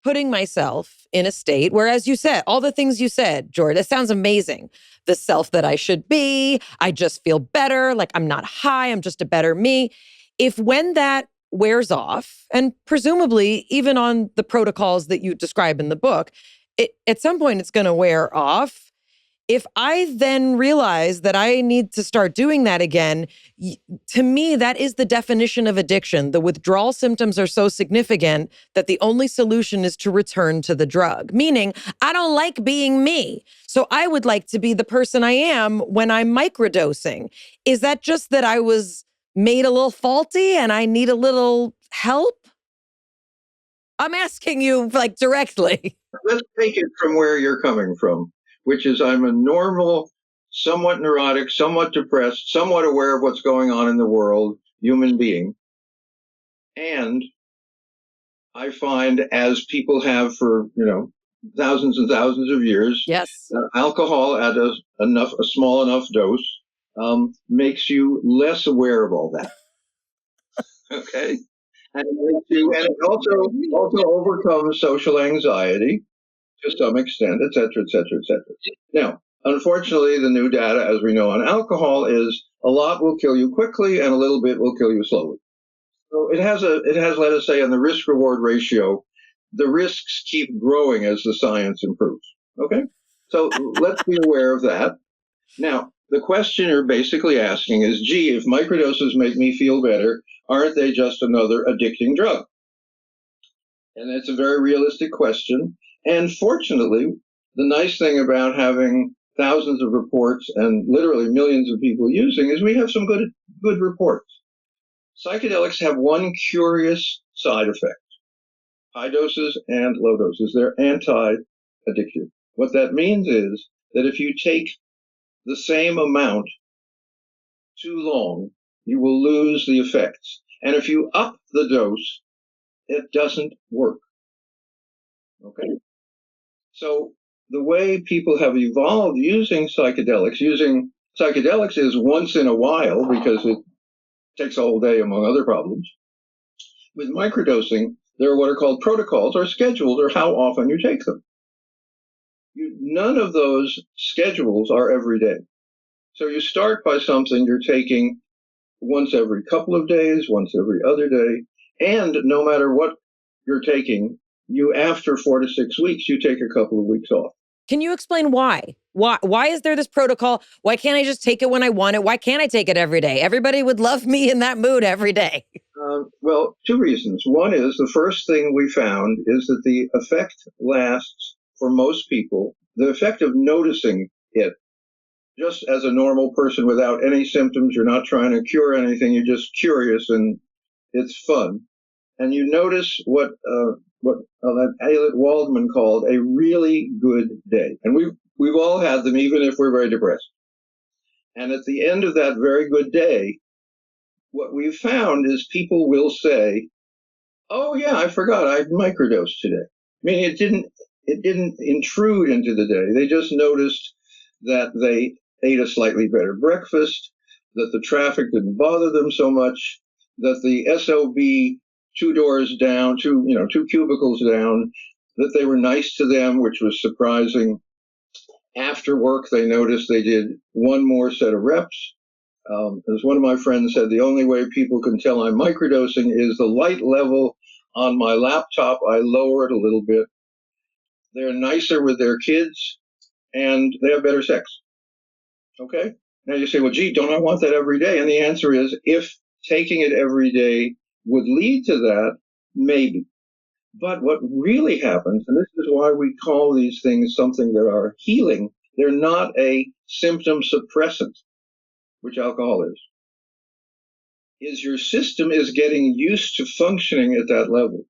putting myself in a state where, as you said, all the things you said, George, that sounds amazing. The self that I should be, I just feel better, like I'm not high, I'm just a better me. If when that wears off, and presumably even on the protocols that you describe in the book, at some point it's going to wear off. If I then realize that I need to start doing that again, to me, that is the definition of addiction. The withdrawal symptoms are so significant that the only solution is to return to the drug, meaning I don't like being me. So I would like to be the person I am when I'm microdosing. Is that just that I was made a little faulty and I need a little help? I'm asking you like directly. Let's take it from where you're coming from, which is I'm a normal, somewhat neurotic, somewhat depressed, somewhat aware of what's going on in the world, human being. And I find, as people have for, thousands and thousands of years, Yes. alcohol at a small enough dose makes you less aware of all that. Okay? And it also overcomes social anxiety to some extent, et cetera, et cetera, et cetera. Now, unfortunately, the new data, as we know on alcohol, is a lot will kill you quickly and a little bit will kill you slowly. So it has, let us say, on the risk-reward ratio, the risks keep growing as the science improves. Okay? So let's be aware of that. Now, the question you're basically asking is, gee, if microdoses make me feel better, aren't they just another addicting drug? And it's a very realistic question. And fortunately, the nice thing about having thousands of reports and literally millions of people using is we have some good reports. Psychedelics have one curious side effect. High doses and low doses, they're anti-addictive. What that means is that if you take the same amount too long, you will lose the effects. And if you up the dose, it doesn't work. Okay? So the way people have evolved using psychedelics is once in a while because it takes a whole day among other problems. With microdosing, there are what are called protocols or schedules or how often you take them. None of those schedules are every day. So you start by something you're taking once every couple of days, once every other day, and no matter what you're taking, after 4 to 6 weeks, you take a couple of weeks off. Can you explain why? Why is there this protocol? Why can't I just take it when I want it? Why can't I take it every day? Everybody would love me in that mood every day. Well, two reasons. One is the first thing we found is that the effect lasts for most people. The effect of noticing it, just as a normal person without any symptoms, you're not trying to cure anything, you're just curious and it's fun. And you notice what Ayelet Waldman called a really good day. And we've all had them, even if we're very depressed. And at the end of that very good day, what we've found is people will say, "Oh yeah, I forgot I microdosed today." I mean, it didn't intrude into the day. They just noticed that they ate a slightly better breakfast, that the traffic didn't bother them so much, that the SOB 2 doors down, two cubicles down, that they were nice to them, which was surprising. After work, they noticed they did one more set of reps. As one of my friends said, the only way people can tell I'm microdosing is the light level on my laptop. I lower it a little bit. They're nicer with their kids, and they have better sex. Okay? Now you say, well, gee, don't I want that every day? And the answer is, if taking it every day would lead to that, maybe. But what really happens, and this is why we call these things something that are healing, they're not a symptom suppressant, which alcohol is your system is getting used to functioning at that level.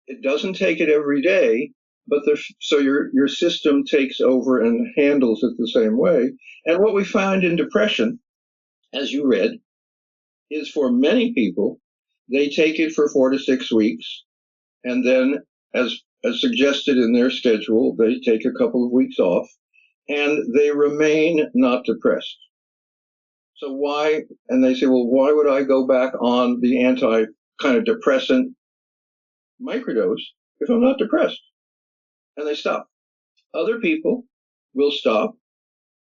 It doesn't take it every day, but so your system takes over and handles it the same way. And what we find in depression, as you read, is for many people, they take it for 4 to 6 weeks, and then, as suggested in their schedule, they take a couple of weeks off, and they remain not depressed. So why? And they say, well, why would I go back on the anti kind of depressant microdose if I'm not depressed? And they stop. Other people will stop,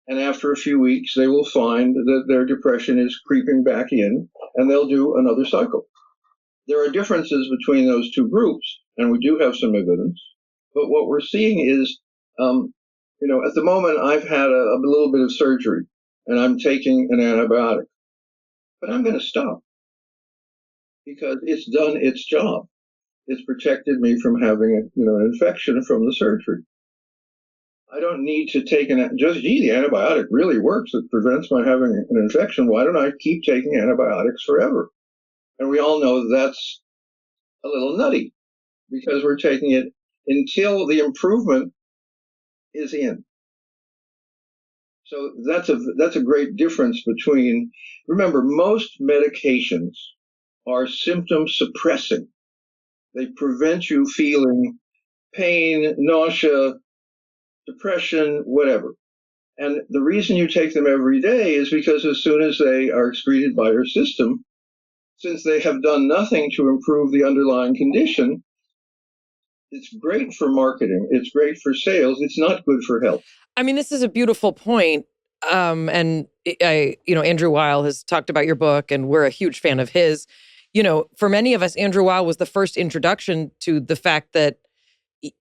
and after a few weeks, they will find that their depression is creeping back in, and they'll do another cycle. There are differences between those two groups, and we do have some evidence. But what we're seeing is At the moment, I've had a little bit of surgery and I'm taking an antibiotic, but I'm going to stop because it's done its job. It's protected me from having an infection from the surgery. I don't need to take the antibiotic really works. It prevents my having an infection. Why don't I keep taking antibiotics forever? And we all know that's a little nutty because we're taking it until the improvement is in. So that's a great difference between, remember, most medications are symptom suppressing. They prevent you feeling pain, nausea, depression, whatever. And the reason you take them every day is because as soon as they are excreted by your system, since they have done nothing to improve the underlying condition, it's great for marketing. It's great for sales. It's not good for health. I mean, this is a beautiful point. And Andrew Weil has talked about your book, and we're a huge fan of his. For many of us, Andrew Weil was the first introduction to the fact that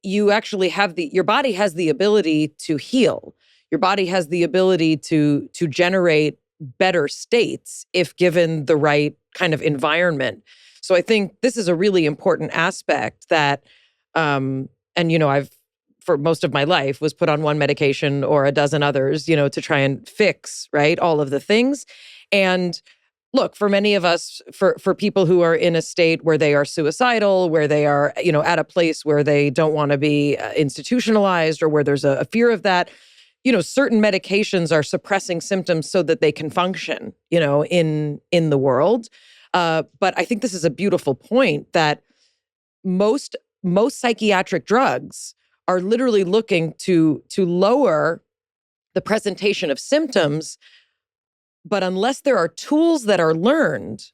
you actually have your body has the ability to heal. Your body has the ability to generate better states if given the right kind of environment. So I think this is a really important aspect that, I've, for most of my life, was put on one medication or a dozen others, to try and fix, right, all of the things. And look, for many of us, for people who are in a state where they are suicidal, where they are, at a place where they don't want to be institutionalized or where there's a fear of that, certain medications are suppressing symptoms so that they can function, in the world. But I think this is a beautiful point that most psychiatric drugs are literally looking to lower the presentation of symptoms. But unless there are tools that are learned,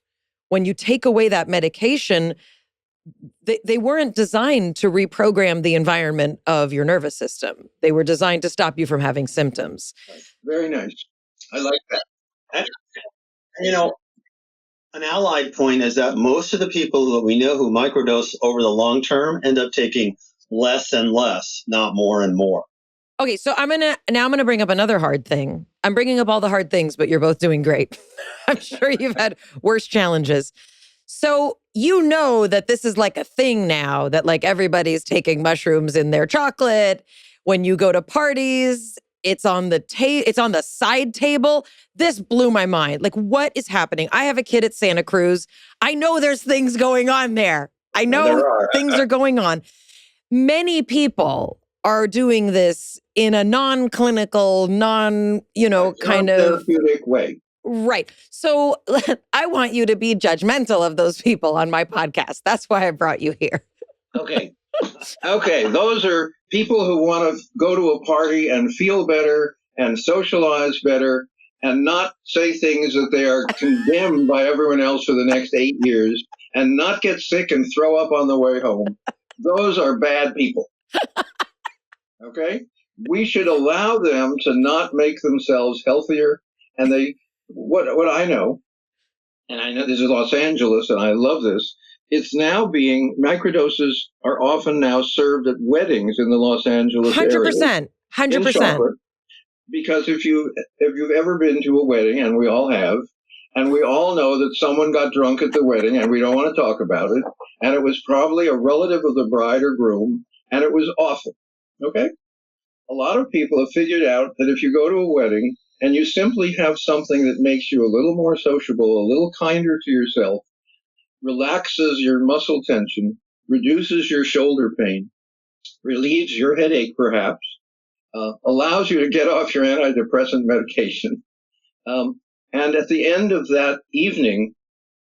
when you take away that medication, they weren't designed to reprogram the environment of your nervous system. They were designed to stop you from having symptoms. Very nice. I like that. And, an allied point is that most of the people that we know who microdose over the long term end up taking less and less, not more and more. Okay, so I'm gonna bring up another hard thing. I'm bringing up all the hard things, but you're both doing great. I'm sure you've had worse challenges. So that this is like a thing now, that like everybody's taking mushrooms in their chocolate. When you go to parties, it's on the side table. This blew my mind. Like, what is happening? I have a kid at Santa Cruz. I know there's things going on there. I know things are going on. Many people are doing this in a non-clinical, kind of therapeutic way. Right. So I want you to be judgmental of those people on my podcast. That's why I brought you here. Okay. Those are people who want to go to a party and feel better and socialize better and not say things that they are condemned by everyone else for the next 8 years and not get sick and throw up on the way home. Those are bad people. Okay? We should allow them to not make themselves healthier. And what I know, and I know this is Los Angeles and I love this, it's now microdoses are often now served at weddings in the Los Angeles area. 100%. Because if you've ever been to a wedding, and we all have, and we all know that someone got drunk at the wedding and we don't want to talk about it, and it was probably a relative of the bride or groom, and it was awful. Okay? A lot of people have figured out that if you go to a wedding and you simply have something that makes you a little more sociable, a little kinder to yourself, relaxes your muscle tension, reduces your shoulder pain, relieves your headache perhaps, allows you to get off your antidepressant medication. And at the end of that evening,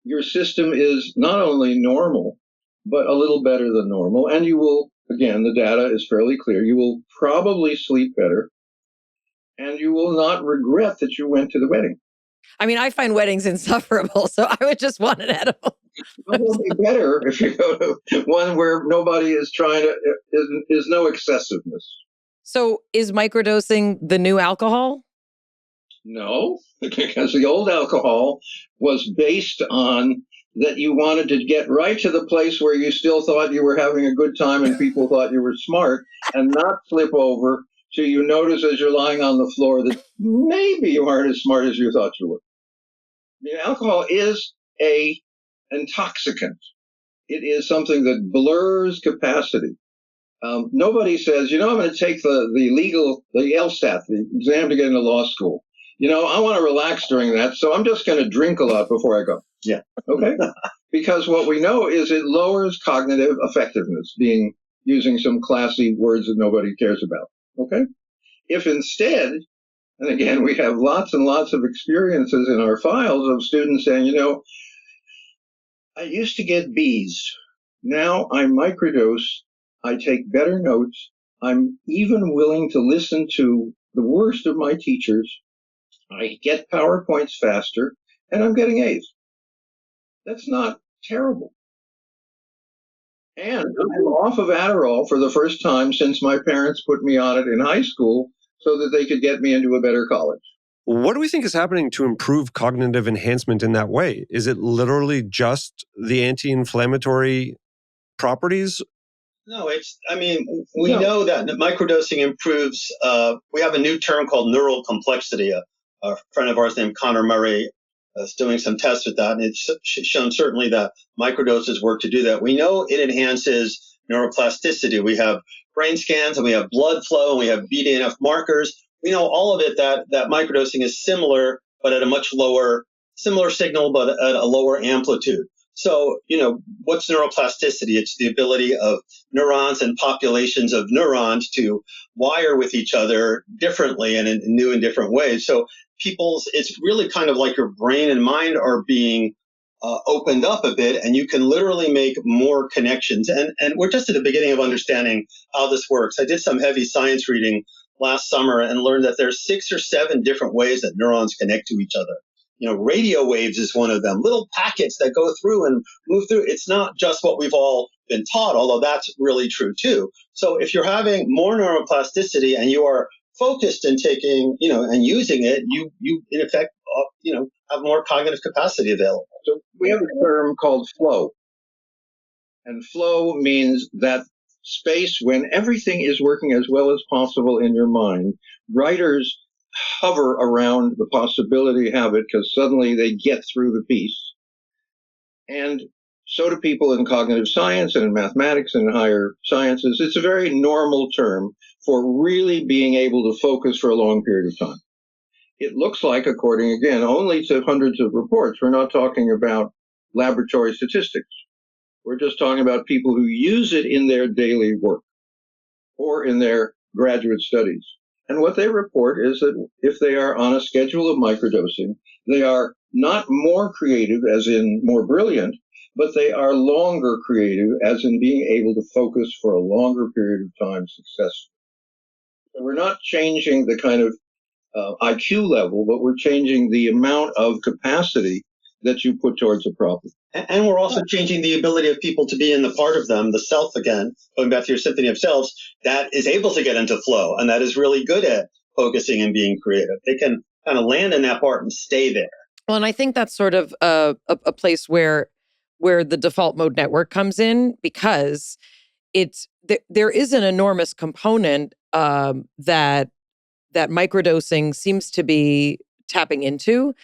your system is not only normal, but a little better than normal. And you will, again, the data is fairly clear, you will probably sleep better. And you will not regret that you went to the wedding. I mean, I find weddings insufferable, so I would just want an edible. It will be better if you go to one where nobody is is no excessiveness. So is microdosing the new alcohol? No, because the old alcohol was based on that you wanted to get right to the place where you still thought you were having a good time and people thought you were smart and not slip over So you notice as you're lying on the floor that maybe you aren't as smart as you thought you were. I mean, alcohol is a intoxicant. It is something that blurs capacity. Nobody says, I'm going to take the LSAT, the exam to get into law school. I want to relax during that, so I'm just going to drink a lot before I go. Yeah. Okay. Because what we know is it lowers cognitive effectiveness, using some classy words that nobody cares about. Okay. If instead, and again, we have lots and lots of experiences in our files of students saying, I used to get B's. Now I microdose. I take better notes. I'm even willing to listen to the worst of my teachers. I get PowerPoints faster, and I'm getting A's. That's not terrible. And I'm off of Adderall for the first time since my parents put me on it in high school so that they could get me into a better college. What do we think is happening to improve cognitive enhancement in that way? Is it literally just the anti-inflammatory properties? No, we know that microdosing improves, we have a new term called neural complexity. A friend of ours named Connor Murray is doing some tests with that, and it's shown certainly that microdoses work to do that. We know it enhances neuroplasticity. We have brain scans, and we have blood flow, and we have BDNF markers. We know all of it that microdosing is similar, but at a much lower, similar signal, but at a lower amplitude. So, what's neuroplasticity? It's the ability of neurons and populations of neurons to wire with each other differently and in new and different ways. So it's really kind of like your brain and mind are being opened up a bit, and you can literally make more connections. And we're just at the beginning of understanding how this works. I did some heavy science reading last summer and learned that there's 6 or 7 different ways that neurons connect to each other. Radio waves is one of them, little packets that go through and move through. It's not just what we've all been taught, although that's really true too. So if you're having more neuroplasticity and you are focused in taking, and using it, you in effect, have more cognitive capacity available. So we have a term called flow. And flow means that space when everything is working as well as possible in your mind. Writers hover around the possibility of it because suddenly they get through the piece. And so do people in cognitive science and in mathematics and in higher sciences. It's a very normal term for really being able to focus for a long period of time. It looks like, according again, only to hundreds of reports. We're not talking about laboratory statistics. We're just talking about people who use it in their daily work or in their graduate studies. And what they report is that if they are on a schedule of microdosing, they are not more creative, as in more brilliant, but they are longer creative, as in being able to focus for a longer period of time successfully. So we're not changing the kind of IQ level, but we're changing the amount of capacity that you put towards a problem. And we're also changing the ability of people to be in the part of them, the self again, going back to your symphony of selves, that is able to get into flow and that is really good at focusing and being creative. They can kind of land in that part and stay there. Well, and I think that's sort of a place where the default mode network comes in, because there is an enormous component that microdosing seems to be tapping into.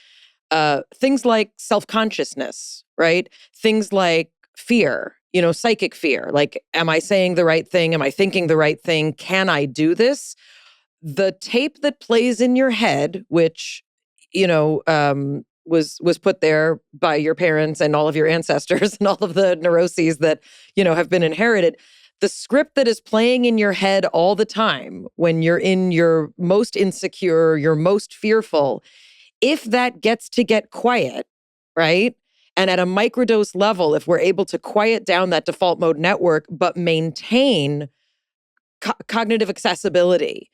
Things like self-consciousness, right? Things like fear, psychic fear. Like, am I saying the right thing? Am I thinking the right thing? Can I do this? The tape that plays in your head, which, was put there by your parents and all of your ancestors and all of the neuroses that, have been inherited. The script that is playing in your head all the time when you're in your most insecure, your most fearful, if that gets to get quiet, right? And at a microdose level, if we're able to quiet down that default mode network, but maintain cognitive accessibility,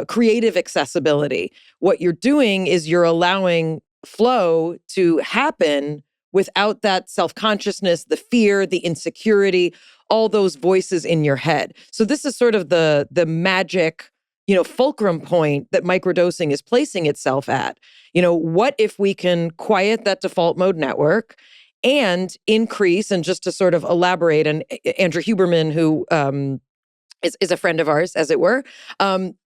creative accessibility, what you're doing is you're allowing flow to happen without that self-consciousness, the fear, the insecurity, all those voices in your head. So this is sort of the magic, fulcrum point that microdosing is placing itself at. What if we can quiet that default mode network and increase, and just to sort of elaborate, and Andrew Huberman, who is a friend of ours, as it were,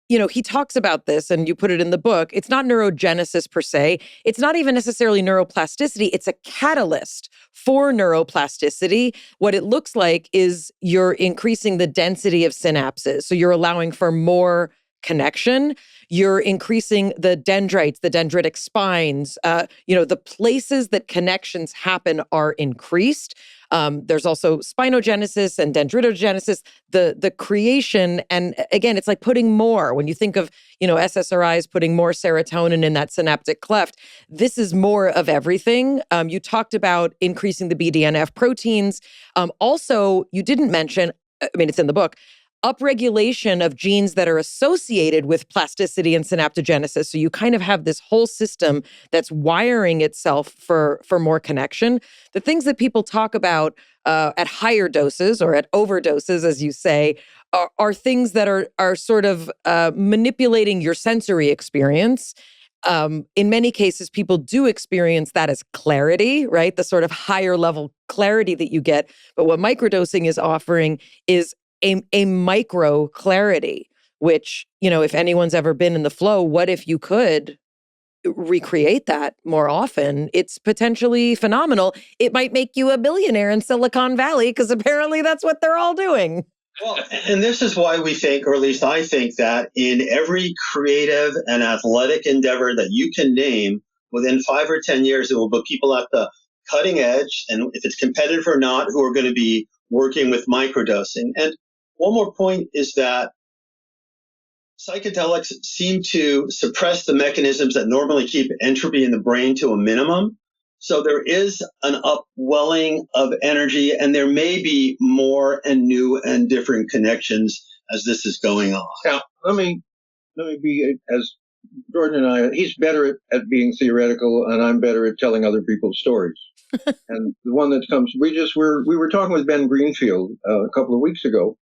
he talks about this, and you put it in the book. It's not neurogenesis per se. It's not even necessarily neuroplasticity. It's a catalyst for neuroplasticity. What it looks like is you're increasing the density of synapses. So you're allowing for more connection. You're increasing the dendrites, the dendritic spines. The places that connections happen are increased. There's also spinogenesis and dendritogenesis, the creation. And again, it's like putting more. When you think of, SSRIs putting more serotonin in that synaptic cleft, this is more of everything. You talked about increasing the BDNF proteins. Also, you didn't mention, it's in the book, upregulation of genes that are associated with plasticity and synaptogenesis. So you kind of have this whole system that's wiring itself for more connection. The things that people talk about at higher doses or at overdoses, as you say, are things that are sort of manipulating your sensory experience. In many cases, people do experience that as clarity, right? The sort of higher level clarity that you get. But what microdosing is offering is a micro clarity, which, if anyone's ever been in the flow, what if you could recreate that more often? It's potentially phenomenal. It might make you a billionaire in Silicon Valley, because apparently that's what they're all doing. Well, and this is why we think, or at least I think, that in every creative and athletic endeavor that you can name, within 5 or 10 years, it will put people at the cutting edge, and if it's competitive or not, who are going to be working with microdosing. And one more point is that psychedelics seem to suppress the mechanisms that normally keep entropy in the brain to a minimum. So there is an upwelling of energy, and there may be more and new and different connections as this is going on. Now, let me be, as Jordan and I, he's better at being theoretical, and I'm better at telling other people's stories. And the one that comes, we were talking with Ben Greenfield a couple of weeks ago,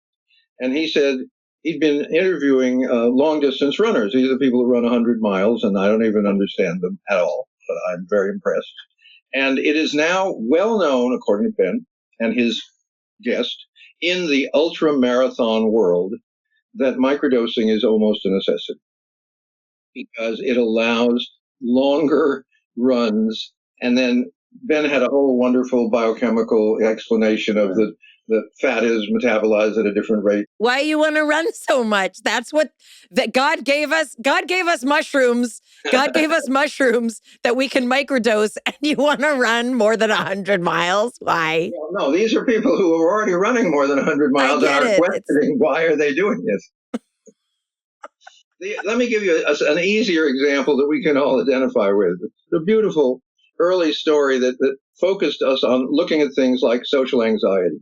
and he said he'd been interviewing long distance runners. These are the people who run 100 miles, and I don't even understand them at all, but I'm very impressed. And it is now well known, according to Ben and his guest, in the ultra marathon world, that microdosing is almost a necessity, because it allows longer runs. And then Ben had a whole wonderful biochemical explanation of the fat is metabolized at a different rate. Why you want to run so much? That's what that God gave us. God gave us mushrooms. God gave us mushrooms that we can microdose, and you want to run more than 100 miles? Why? Well, no, these are people who are already running more than 100 miles and are questioning why are they doing this. Let me give you an easier example that we can all identify with. The beautiful early story that focused us on looking at things like social anxiety.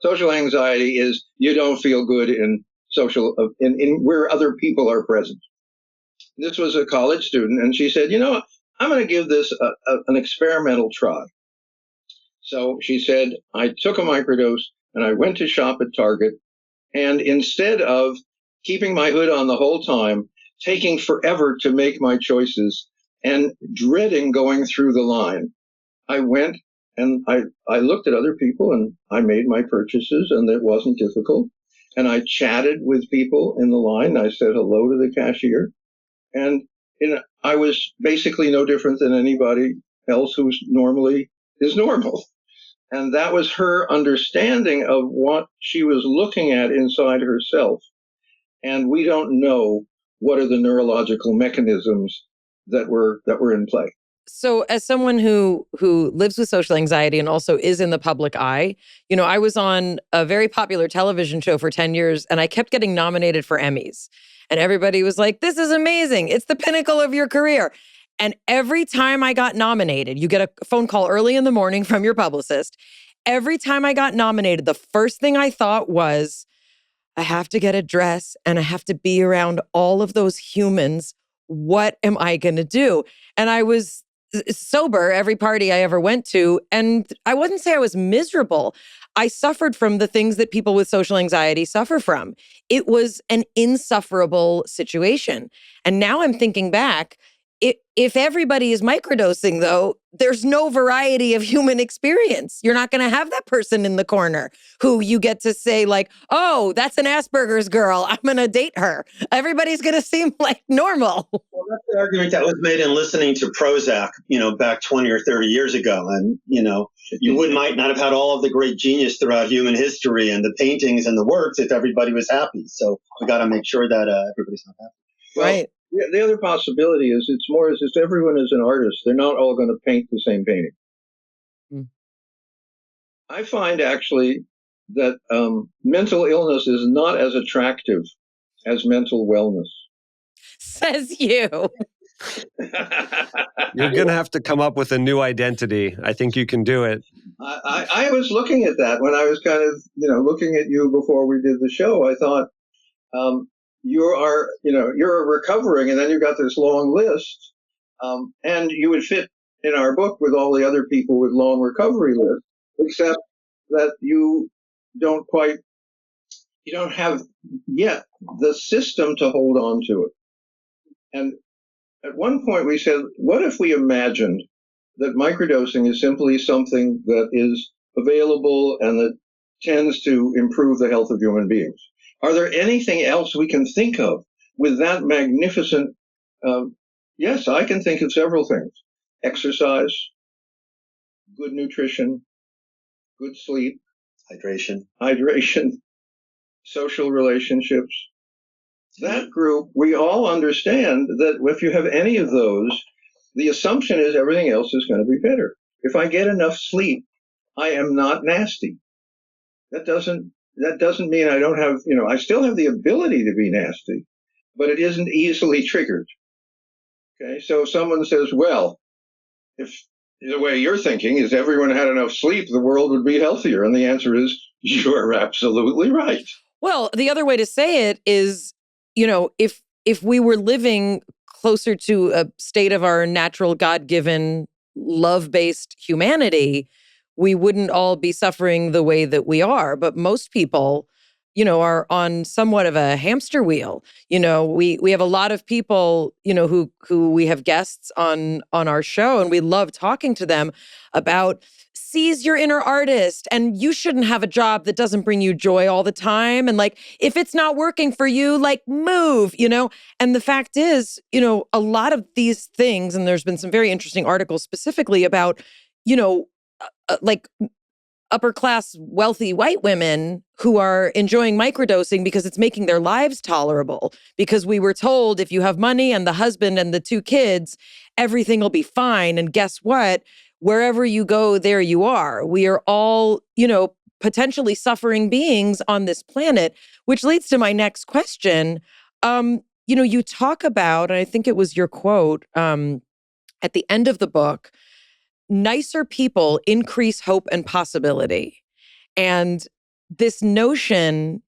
Social anxiety is you don't feel good in where other people are present. This was a college student, and she said, I'm going to give this an experimental try. So she said, I took a microdose and I went to shop at Target, and instead of keeping my hood on the whole time, taking forever to make my choices, and dreading going through the line, I went and I looked at other people and I made my purchases, and it wasn't difficult. And I chatted with people in the line. I said hello to the cashier. And I was basically no different than anybody else who's normally is normal. And that was her understanding of what she was looking at inside herself. And we don't know what are the neurological mechanisms that were in play. So as someone who lives with social anxiety and also is in the public eye, I was on a very popular television show for 10 years, and I kept getting nominated for Emmys. And everybody was like, this is amazing. It's the pinnacle of your career. And every time I got nominated, you get a phone call early in the morning from your publicist. Every time I got nominated, the first thing I thought was, I have to get a dress and I have to be around all of those humans. What am I going to do? And I was sober every party I ever went to. And I wouldn't say I was miserable. I suffered from the things that people with social anxiety suffer from. It was an insufferable situation. And now I'm thinking back, if everybody is microdosing, though, there's no variety of human experience. You're not going to have that person in the corner who you get to say like, oh, that's an Asperger's girl, I'm going to date her. Everybody's going to seem like normal. Well, that's the argument that was made in listening to Prozac, back 20 or 30 years ago. And, might not have had all of the great genius throughout human history and the paintings and the works if everybody was happy. So we got to make sure that everybody's not happy. Well, right. The other possibility is it's more as if everyone is an artist. They're not all going to paint the same painting. Mm. I find actually that mental illness is not as attractive as mental wellness. Says you. You're going to have to come up with a new identity. I think you can do it. I was looking at that when I was kind of, looking at you before we did the show. I thought, you're recovering, and then you've got this long list, and you would fit in our book with all the other people with long recovery lists, except that you don't have yet the system to hold on to it. And at one point we said, what if we imagined that microdosing is simply something that is available and that tends to improve the health of human beings? Are there anything else we can think of with that magnificent? Yes, I can think of several things. Exercise, good nutrition, good sleep, hydration, social relationships. That group, we all understand that if you have any of those, the assumption is everything else is going to be better. If I get enough sleep, I am not nasty. That doesn't mean I don't have, I still have the ability to be nasty, but it isn't easily triggered. Okay, so if someone says, well, if the way you're thinking is everyone had enough sleep, the world would be healthier. And the answer is, you're absolutely right. Well, the other way to say it is, if we were living closer to a state of our natural God-given love-based humanity, we wouldn't all be suffering the way that we are. But most people, are on somewhat of a hamster wheel. We have a lot of people, who we have guests on our show, and we love talking to them about seize your inner artist, and you shouldn't have a job that doesn't bring you joy all the time. And like, if it's not working for you, like move, And the fact is, a lot of these things, and there's been some very interesting articles specifically about, like upper class, wealthy white women who are enjoying microdosing because it's making their lives tolerable. Because we were told if you have money and the husband and the 2 kids, everything will be fine. And guess what? Wherever you go, there you are. We are all, potentially suffering beings on this planet, which leads to my next question. You talk about, and I think it was your quote at the end of the book, nicer people increase hope and possibility. And this notion,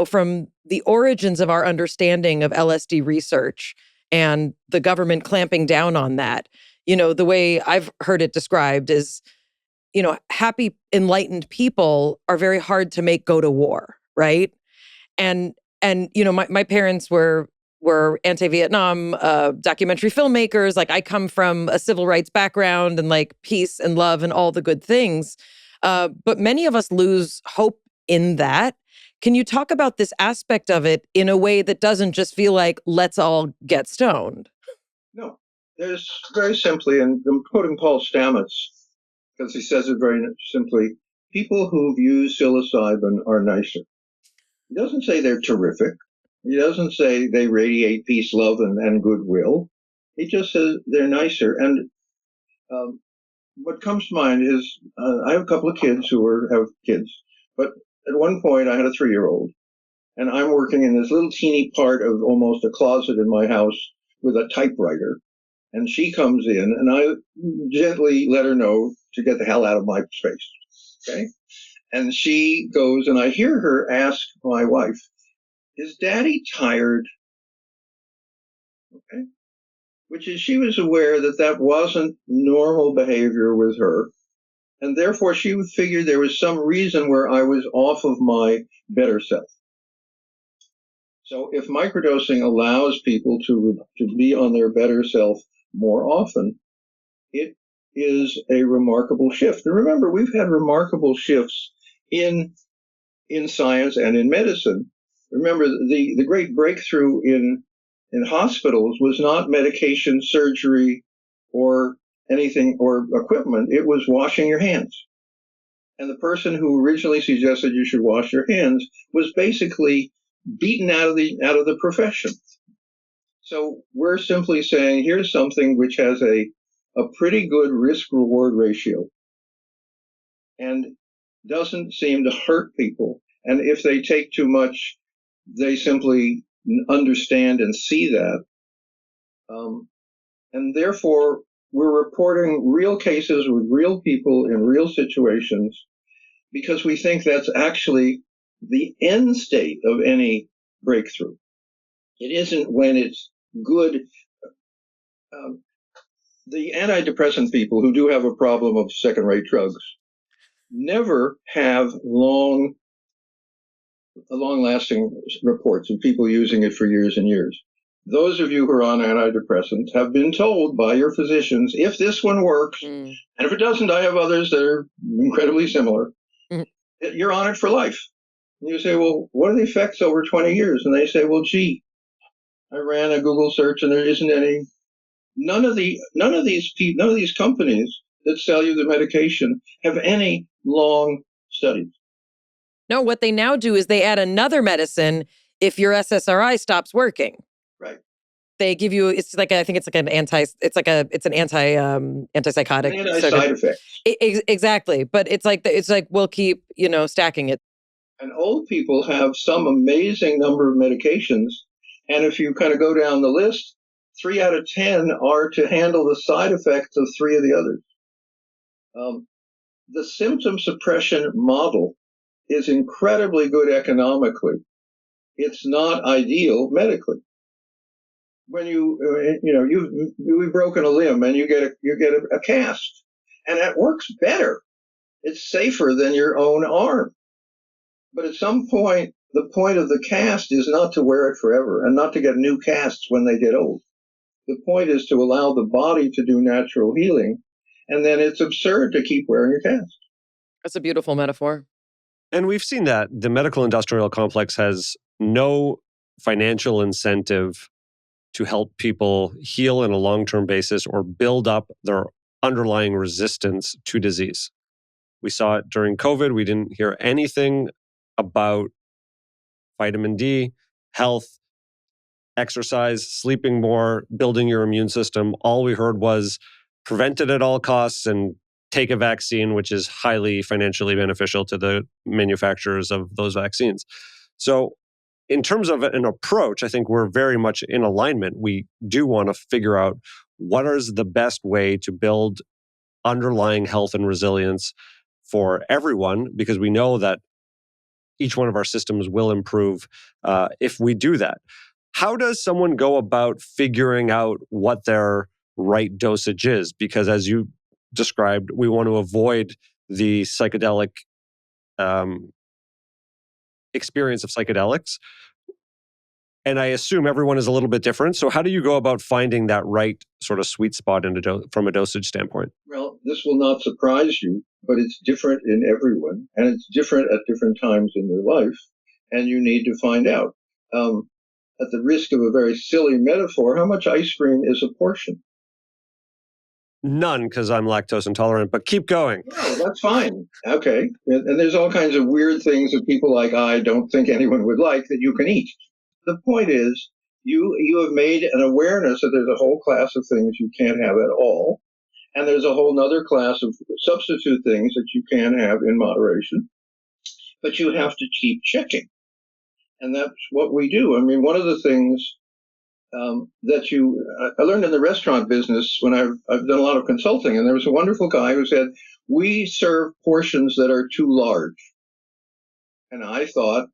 from the origins of our understanding of LSD research and the government clamping down on that, the way I've heard it described is, happy, enlightened people are very hard to make go to war, right? And my parents were anti-Vietnam documentary filmmakers. Like, I come from a civil rights background and like peace and love and all the good things. But many of us lose hope in that. Can you talk about this aspect of it in a way that doesn't just feel like, let's all get stoned? No, there's very simply, and I'm quoting Paul Stamets, because he says it very simply, people who've used psilocybin are nicer. He doesn't say they're terrific. He doesn't say they radiate peace, love, and goodwill. He just says they're nicer. And what comes to mind is I have a couple of kids who have kids, but at one point I had a 3-year-old, and I'm working in this little teeny part of almost a closet in my house with a typewriter. And she comes in, and I gently let her know to get the hell out of my space. Okay? And she goes, and I hear her ask my wife, is Daddy tired? Okay. Which is, she was aware that that wasn't normal behavior with her. And therefore, she would figure there was some reason where I was off of my better self. So if microdosing allows people to be on their better self more often, it is a remarkable shift. And remember, we've had remarkable shifts in science and in medicine. Remember, the great breakthrough in hospitals was not medication, surgery, or anything, or equipment. It was washing your hands. And the person who originally suggested you should wash your hands was basically beaten out of the profession. So we're simply saying, here's something which has a pretty good risk-reward ratio and doesn't seem to hurt people. And if they take too much, they simply understand and see that. And therefore, we're reporting real cases with real people in real situations because we think that's actually the end state of any breakthrough. It isn't when it's good. The antidepressant people who do have a problem of second-rate drugs never have long-lasting reports of people using it for years and years. Those of you who are on antidepressants have been told by your physicians, if this one works, and if it doesn't, I have others that are incredibly similar, you're on it for life. And you say, well, what are the effects over 20 years? And they say, well, gee, I ran a Google search and there isn't any. None of these companies that sell you the medication have any long studies. No, what they now do is they add another medicine if your SSRI stops working. Right. They give you, it's an antipsychotic. Side effects. Exactly. But it's like we'll keep, stacking it. And old people have some amazing number of medications. And if you kind of go down the list, 3 out of 10 are to handle the side effects of 3 of the others. The symptom suppression model is incredibly good economically. It's not ideal medically. When you've broken a limb and you get a cast, and that works better. It's safer than your own arm. But at some point, the point of the cast is not to wear it forever and not to get new casts when they get old. The point is to allow the body to do natural healing, and then it's absurd to keep wearing a cast. That's a beautiful metaphor. And we've seen that the medical industrial complex has no financial incentive to help people heal on a long-term basis or build up their underlying resistance to disease. We saw it during COVID. We didn't hear anything about vitamin D, health, exercise, sleeping more, building your immune system. All we heard was prevent it at all costs and take a vaccine, which is highly financially beneficial to the manufacturers of those vaccines. So in terms of an approach, I think we're very much in alignment. We do want to figure out what is the best way to build underlying health and resilience for everyone, because we know that each one of our systems will improve if we do that. How does someone go about figuring out what their right dosage is? Because as you described, we want to avoid the psychedelic experience of psychedelics. And I assume everyone is a little bit different. So how do you go about finding that right sort of sweet spot from a dosage standpoint? Well, this will not surprise you, but it's different in everyone, and it's different at different times in their life, and you need to find out. At the risk of a very silly metaphor, how much ice cream is a portion? None, because I'm lactose intolerant, but keep going. Oh, that's fine. Okay. And there's all kinds of weird things that people like I don't think anyone would like that you can eat. The point is, you have made an awareness that there's a whole class of things you can't have at all, and there's a whole other class of substitute things that you can have in moderation, but you have to keep checking. And that's what we do. I mean, one of the things I learned in the restaurant business when I've done a lot of consulting, and there was a wonderful guy who said, we serve portions that are too large. And I thought,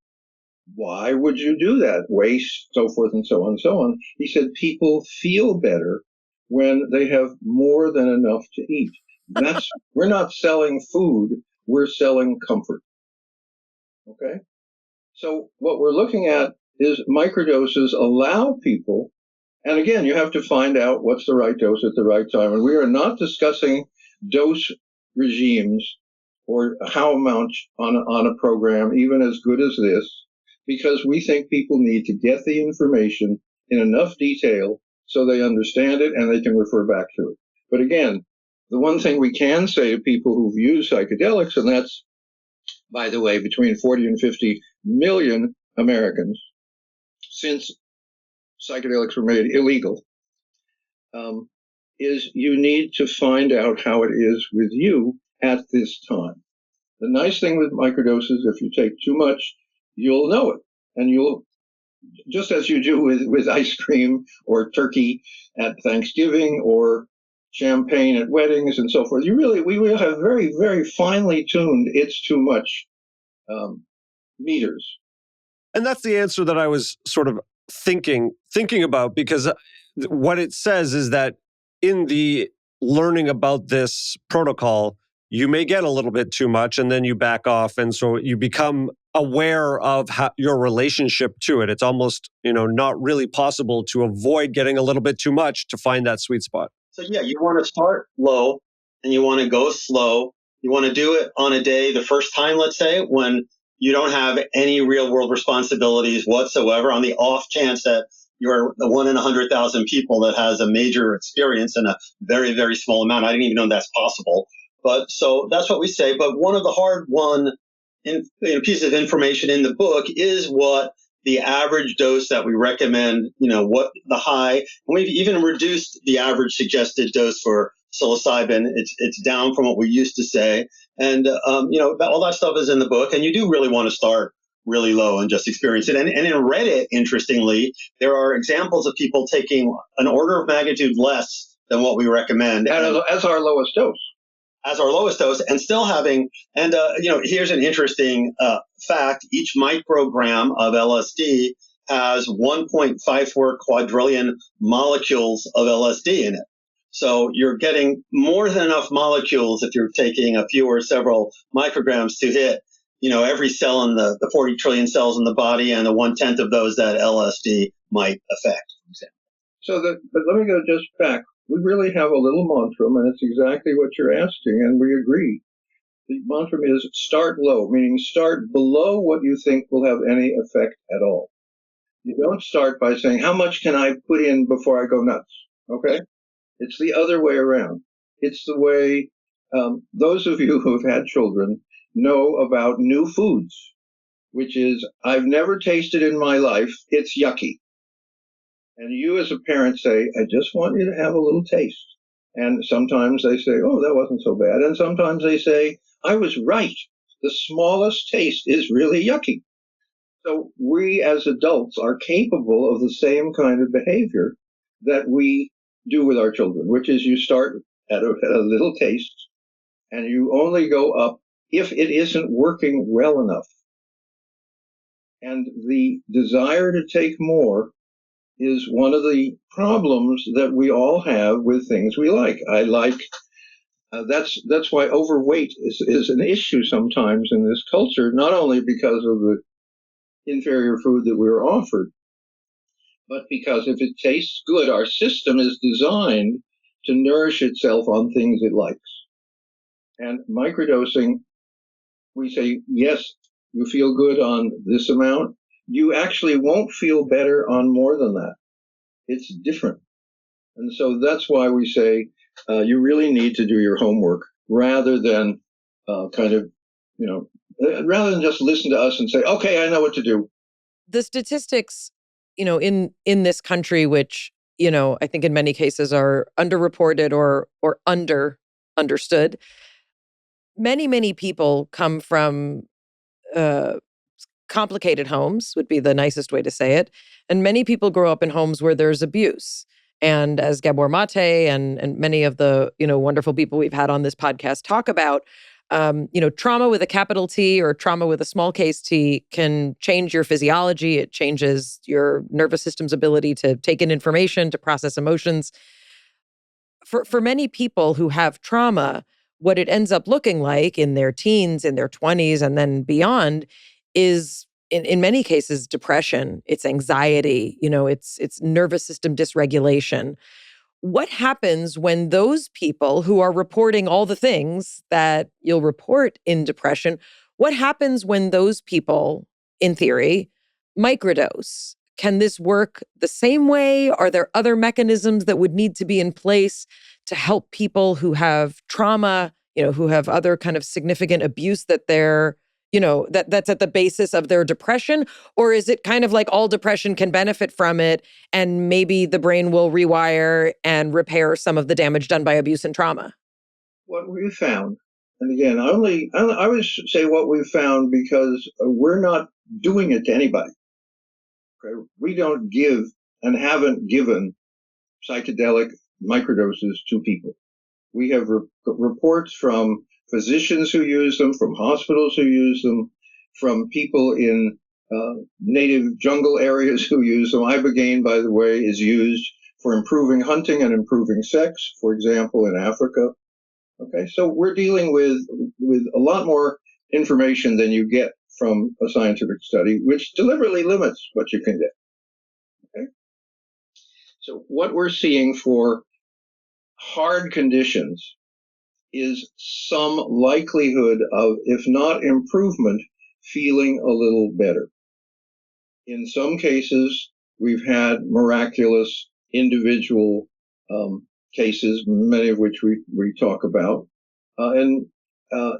why would you do that? Waste, so forth and so on and so on. He said, people feel better when they have more than enough to eat. We're not selling food, we're selling comfort. Okay? So what we're looking at is microdoses allow people, And again, you have to find out what's the right dose at the right time. And we are not discussing dose regimes or how much on a program, even as good as this, because we think people need to get the information in enough detail so they understand it and they can refer back to it. But again, the one thing we can say to people who've used psychedelics, and that's, by the way, between 40 and 50 million Americans since psychedelics were made illegal, is you need to find out how it is with you at this time. The nice thing with microdoses, if you take too much, you'll know it. And you'll, just as you do with ice cream or turkey at Thanksgiving or champagne at weddings and so forth, we will have very, very finely tuned it's too much meters. And that's the answer that I was sort of thinking about, because what it says is that in the learning about this protocol, you may get a little bit too much and then you back off. And so you become aware of your relationship to it. It's almost, not really possible to avoid getting a little bit too much to find that sweet spot. So yeah, you want to start low and you want to go slow. You want to do it on a day, the first time, let's say, when you don't have any real world responsibilities whatsoever, on the off chance that you're the 1 in 100,000 people that has a major experience in a very, very small amount. I didn't even know that's possible. But so that's what we say. But one of the hard piece of information in the book is what the average dose that we recommend, what the high, and we've even reduced the average suggested dose for psilocybin. It's down from what we used to say. And, all that stuff is in the book. And you do really want to start really low and just experience it. And in Reddit, interestingly, there are examples of people taking an order of magnitude less than what we recommend. As our lowest dose. As our lowest dose, and still having, and here's an interesting fact: each microgram of LSD has 1.54 quadrillion molecules of LSD in it. So you're getting more than enough molecules if you're taking a few or several micrograms to hit, every cell in the 40 trillion cells in the body, and the 1/10 of those that LSD might affect, for example. But let me go just back. We really have a little mantra, and it's exactly what you're asking, and we agree. The mantra is start low, meaning start below what you think will have any effect at all. You don't start by saying, how much can I put in before I go nuts? Okay? It's the other way around. It's the way those of you who've had children know about new foods, which is, I've never tasted in my life, it's yucky. And you as a parent say, I just want you to have a little taste. And sometimes they say, oh, that wasn't so bad. And sometimes they say, I was right. The smallest taste is really yucky. So we as adults are capable of the same kind of behavior that we do with our children, which is you start at a little taste and you only go up if it isn't working well enough. And the desire to take more is one of the problems that we all have with things we like. That's why overweight is an issue sometimes in this culture, not only because of the inferior food that we're offered, but because if it tastes good, our system is designed to nourish itself on things it likes. And microdosing, we say, yes, you feel good on this amount. You actually won't feel better on more than that. It's different. And so that's why we say you really need to do your homework rather than rather than just listen to us and say, okay, I know what to do. The statistics, in this country, which, I think in many cases are underreported or understood. Many, many people come from complicated homes, would be the nicest way to say it. And many people grow up in homes where there's abuse. And as Gabor Mate and many of the, wonderful people we've had on this podcast talk about, trauma with a capital T or trauma with a small case t can change your physiology. It changes your nervous system's ability to take in information, to process emotions. For many people who have trauma, what it ends up looking like in their teens, in their 20s, and then beyond is in many cases, depression, it's anxiety, it's nervous system dysregulation. What happens when those people who are reporting all the things that you'll report in depression, what happens when those people, in theory, microdose? Can this work the same way? Are there other mechanisms that would need to be in place to help people who have trauma, who have other kind of significant abuse that they're, that's at the basis of their depression? Or is it kind of like all depression can benefit from it and maybe the brain will rewire and repair some of the damage done by abuse and trauma? What we found, and again, I would say what we found because we're not doing it to anybody. Okay? We don't give and haven't given psychedelic microdoses to people. We have reports from physicians who use them, from hospitals who use them, from people in native jungle areas who use them. Ibogaine, by the way, is used for improving hunting and improving sex, for example, in Africa. Okay, so we're dealing with a lot more information than you get from a scientific study, which deliberately limits what you can get. Okay, so what we're seeing for hard conditions is some likelihood of, if not improvement, feeling a little better. In some cases, we've had miraculous individual cases, many of which we talk about. And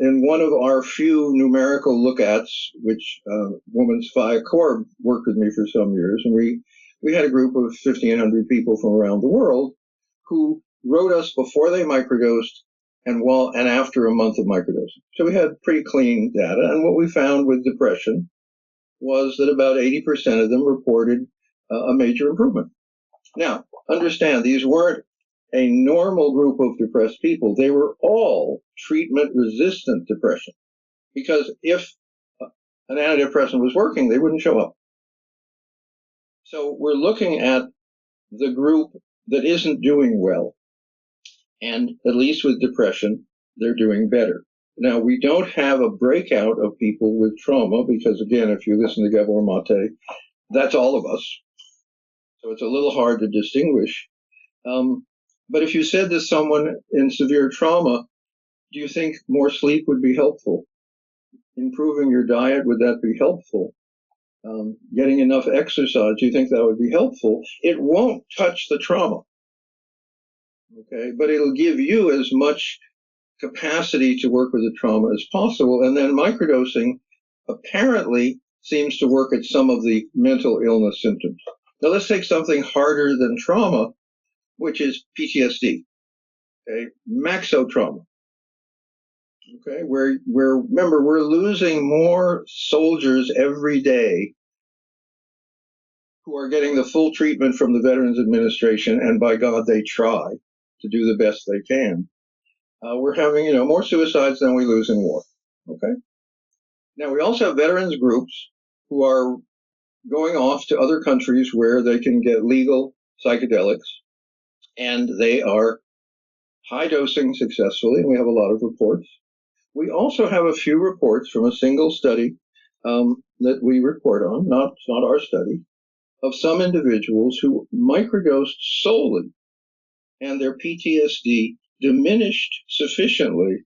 in one of our few numerical look-ats, which Woman's Phi Corp worked with me for some years, and we had a group of 1,500 people from around the world who wrote us before they microdosed and after a month of microdosing. So we had pretty clean data. And what we found with depression was that about 80% of them reported a major improvement. Now, understand, these weren't a normal group of depressed people. They were all treatment-resistant depression, because if an antidepressant was working, they wouldn't show up. So we're looking at the group that isn't doing well, and at least with depression, they're doing better. Now, we don't have a breakout of people with trauma, because again, if you listen to Gabor Mate, that's all of us. So it's a little hard to distinguish. But if you said to someone in severe trauma, do you think more sleep would be helpful? Improving your diet, would that be helpful? Getting enough exercise, do you think that would be helpful? It won't touch the trauma, okay? But it'll give you as much capacity to work with the trauma as possible. And then microdosing apparently seems to work at some of the mental illness symptoms. Now let's take something harder than trauma, which is PTSD, okay? Maxo trauma, okay? Remember, we're losing more soldiers every day who are getting the full treatment from the Veterans Administration, and by God, they try to do the best they can. We're having, more suicides than we lose in war, okay? Now, we also have veterans groups who are going off to other countries where they can get legal psychedelics, and they are high dosing successfully, and we have a lot of reports. We also have a few reports from a single study that we report on, it's not our study, of some individuals who microdosed solely, and their PTSD diminished sufficiently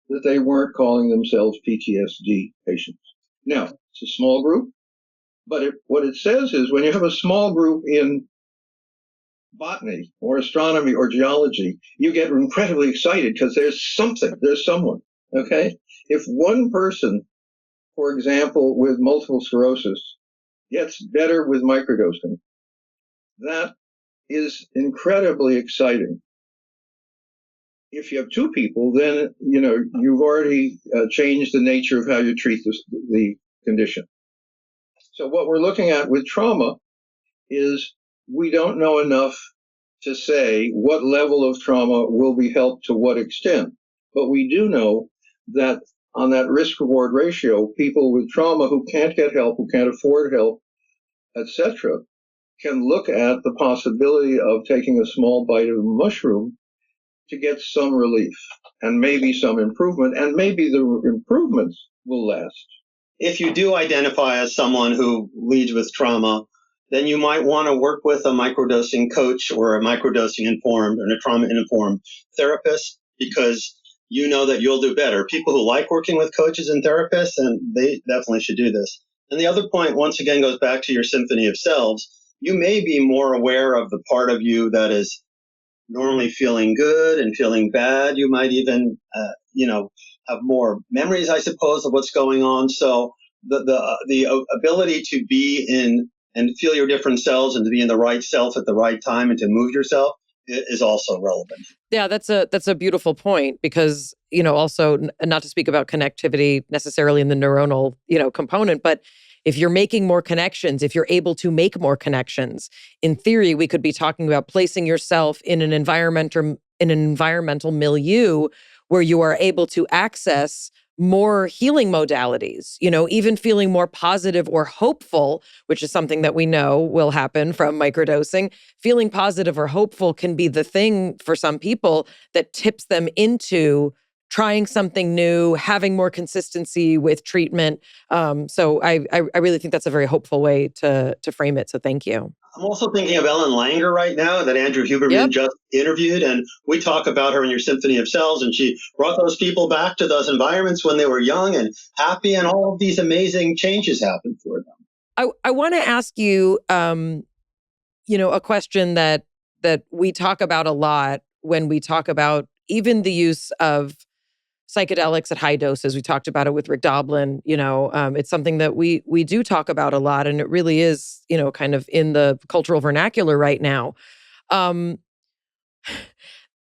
that they weren't calling themselves PTSD patients. Now, it's a small group, but what it says is when you have a small group in botany or astronomy or geology, you get incredibly excited because there's someone, okay? If one person, for example, with multiple sclerosis gets better with microdosing, that is incredibly exciting. If you have two people, then, you've already changed the nature of how you treat the condition. So what we're looking at with trauma is we don't know enough to say what level of trauma will be helped to what extent. But we do know that on that risk-reward ratio, people with trauma who can't get help, who can't afford help, etc., can look at the possibility of taking a small bite of a mushroom to get some relief and maybe some improvement, and maybe the improvements will last. if you do identify as someone who leads with trauma, then you might want to work with a microdosing coach or a microdosing informed or a trauma informed therapist, because you know that you'll do better. People who like working with coaches and therapists, and they definitely should do this. And the other point, once again, goes back to your symphony of selves. You may be more aware of the part of you that is normally feeling good and feeling bad. You might even, have more memories, I suppose, of what's going on. So the ability to be in and feel your different selves and to be in the right self at the right time and to move yourself is also relevant. Yeah, that's a beautiful point, because, also not to speak about connectivity necessarily in the neuronal, component, but if you're making more connections, if you're able to make more connections, in theory, we could be talking about placing yourself in an environmental milieu where you are able to access more healing modalities, even feeling more positive or hopeful, which is something that we know will happen from microdosing. Feeling positive or hopeful can be the thing for some people that tips them into trying something new, having more consistency with treatment. So I really think that's a very hopeful way to frame it. So thank you. I'm also thinking of Ellen Langer right now that Andrew Huberman Yep. just interviewed, and we talk about her in your Symphony of Selves, and she brought those people back to those environments when they were young and happy, and all of these amazing changes happened for them. I want to ask you, a question that we talk about a lot when we talk about even the use of psychedelics at high doses. We talked about it with Rick Doblin. It's something that we do talk about a lot, and it really is, kind of in the cultural vernacular right now. The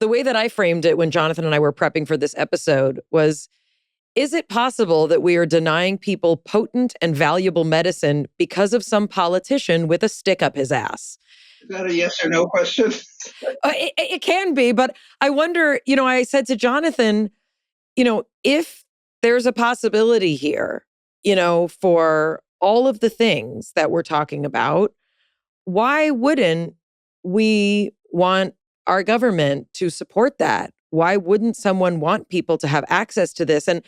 way that I framed it when Jonathan and I were prepping for this episode was, is it possible that we are denying people potent and valuable medicine because of some politician with a stick up his ass? Is that a yes or no question? It can be, but I wonder, I said to Jonathan, if there's a possibility here, for all of the things that we're talking about, why wouldn't we want our government to support that? Why wouldn't someone want people to have access to this? And,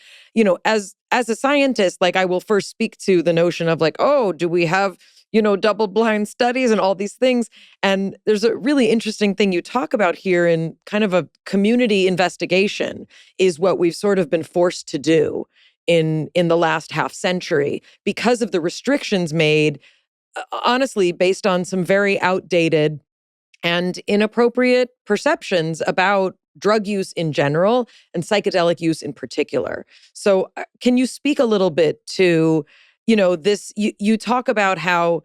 as a scientist, like, I will first speak to the notion of like, oh, do we have, double blind studies and all these things? And there's a really interesting thing you talk about here in kind of a community investigation is what we've sort of been forced to do in the last half century because of the restrictions made, honestly, based on some very outdated and inappropriate perceptions about drug use in general and psychedelic use in particular. So can you speak a little bit to, this, you talk about how,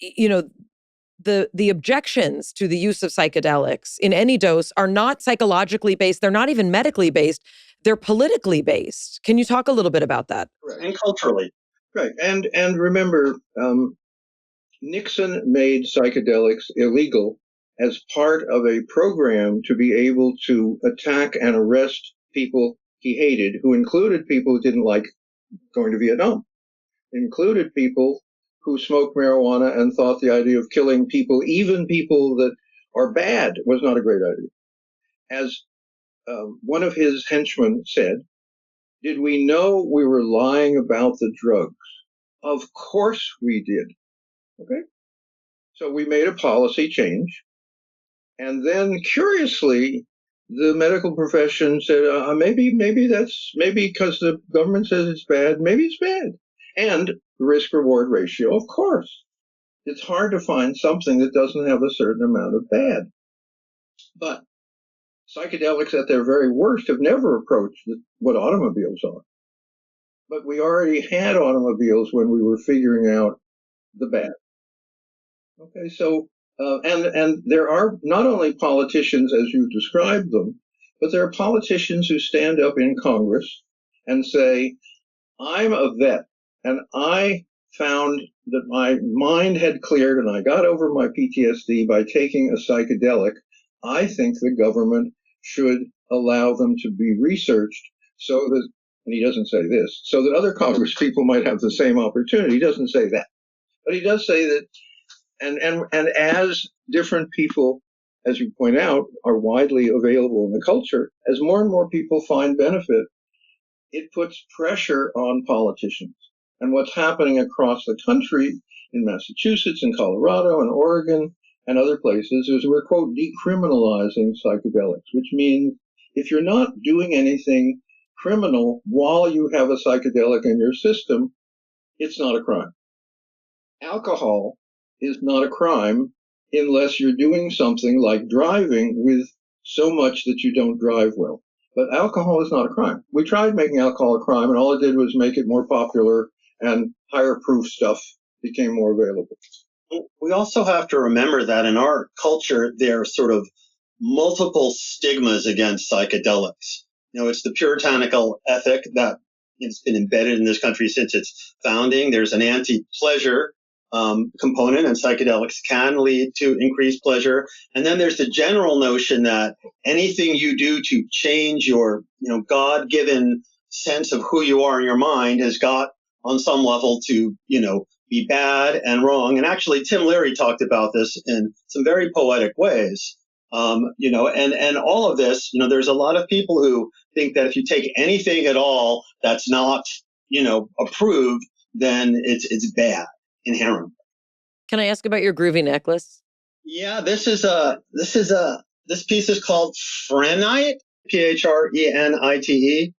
the objections to the use of psychedelics in any dose are not psychologically based. They're not even medically based. They're politically based. Can you talk a little bit about that? And culturally. Right. And remember, Nixon made psychedelics illegal as part of a program to be able to attack and arrest people he hated, who included people who didn't like going to Vietnam, included people who smoked marijuana and thought the idea of killing people, even people that are bad, was not a great idea. As one of his henchmen said, did we know we were lying about the drugs? Of course we did. Okay? So we made a policy change. And then curiously, the medical profession said, maybe because the government says it's bad, maybe it's bad. And the risk-reward ratio, of course. It's hard to find something that doesn't have a certain amount of bad. But psychedelics at their very worst have never approached what automobiles are. But we already had automobiles when we were figuring out the bad. Okay, so, and there are not only politicians as you described them, but there are politicians who stand up in Congress and say, I'm a vet, and I found that my mind had cleared and I got over my PTSD by taking a psychedelic. I think the government should allow them to be researched so that, and he doesn't say this, so that other Congress people might have the same opportunity. He doesn't say that. But he does say that, and as different people, as you point out, are widely available in the culture, as more and more people find benefit, it puts pressure on politicians. And what's happening across the country in Massachusetts and Colorado and Oregon and other places is we're, quote, decriminalizing psychedelics, which means if you're not doing anything criminal while you have a psychedelic in your system, it's not a crime. Alcohol is not a crime unless you're doing something like driving with so much that you don't drive well. But alcohol is not a crime. We tried making alcohol a crime, and all it did was make it more popular, and higher proof stuff became more available. We also have to remember that in our culture, there are sort of multiple stigmas against psychedelics. It's the puritanical ethic that has been embedded in this country since its founding. There's an anti-pleasure component, and psychedelics can lead to increased pleasure. And then there's the general notion that anything you do to change your, God-given sense of who you are in your mind has got on some level to, be bad and wrong. And actually, Tim Leary talked about this in some very poetic ways. And all of this, there's a lot of people who think that if you take anything at all that's not, approved, then it's bad inherently. Can I ask about your groovy necklace? Yeah, this piece is called Phrenite, Prenite.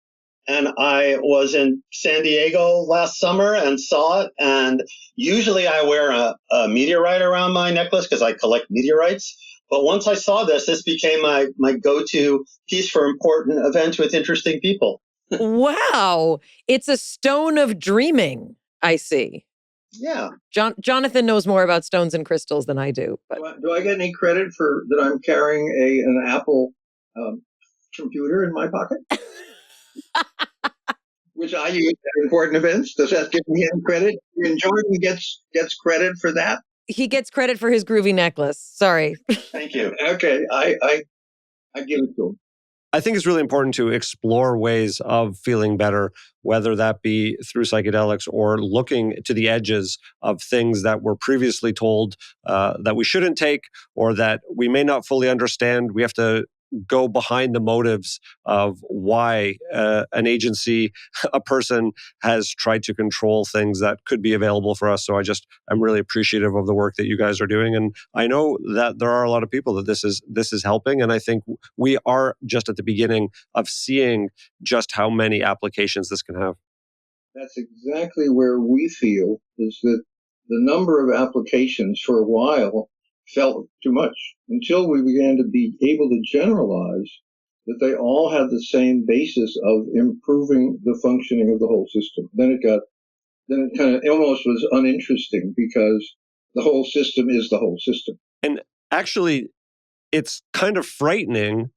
And I was in San Diego last summer and saw it. And usually I wear a meteorite around my necklace because I collect meteorites. But once I saw this became my go-to piece for important events with interesting people. Wow. It's a stone of dreaming, I see. Yeah. Jonathan knows more about stones and crystals than I do. But do I get any credit for that I'm carrying an Apple computer in my pocket? Which I use at important events. Does that give me any credit? And Jordan gets credit for that? He gets credit for his groovy necklace. Sorry. Thank you. Okay, I give it to him. I think it's really important to explore ways of feeling better, whether that be through psychedelics or looking to the edges of things that were previously told that we shouldn't take or that we may not fully understand. We have to go behind the motives of why an agency, a person has tried to control things that could be available for us. So I'm really appreciative of the work that you guys are doing. And I know that there are a lot of people that this is helping. And I think we are just at the beginning of seeing just how many applications this can have. That's exactly where we feel is that the number of applications for a while felt too much until we began to be able to generalize that they all had the same basis of improving the functioning of the whole system. Then it kind of almost was uninteresting because the whole system is the whole system. And actually, it's kind of frightening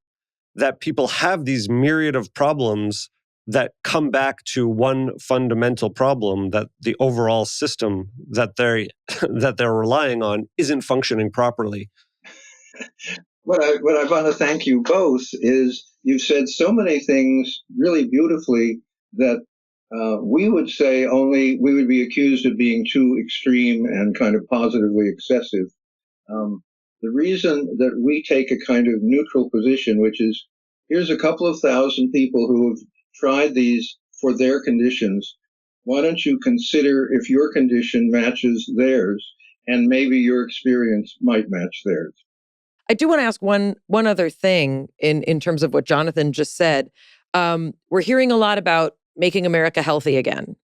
that people have these myriad of problems that come back to one fundamental problem, that the overall system that they're relying on isn't functioning properly. What I want to thank you both is you've said so many things really beautifully that we would say only we would be accused of being too extreme and kind of positively excessive. The reason that we take a kind of neutral position, which is here's a couple of thousand people who have tried these for their conditions. Why don't you consider if your condition matches theirs, and maybe your experience might match theirs? I do want to ask one other thing in terms of what Jonathan just said. We're hearing a lot about making America healthy again.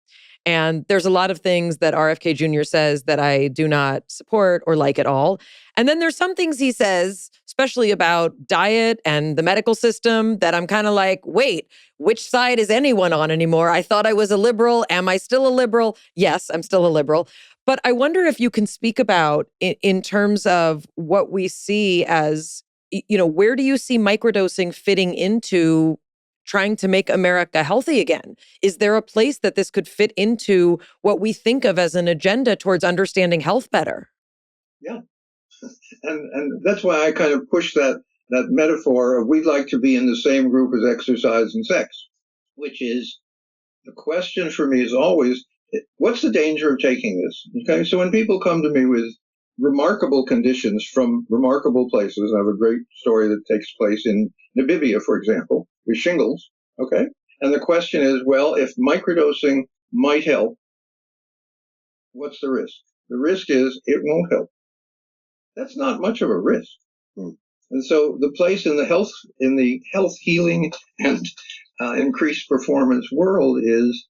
And there's a lot of things that RFK Jr. says that I do not support or like at all. And then there's some things he says, especially about diet and the medical system, that I'm kind of like, wait, which side is anyone on anymore? I thought I was a liberal. Am I still a liberal? Yes, I'm still a liberal. But I wonder if you can speak about, in terms of what we see as, where do you see microdosing fitting into trying to make America healthy again? Is there a place that this could fit into what we think of as an agenda towards understanding health better? Yeah. And that's why I kind of push that metaphor of we'd like to be in the same group as exercise and sex, which is the question for me is always, what's the danger of taking this? Okay, so when people come to me with remarkable conditions from remarkable places, I have a great story that takes place in Namibia, for example, with shingles, okay? And the question is, well, if microdosing might help, What's the risk? The risk is it won't help. That's not much of a risk. And so the place in the health healing and increased performance world is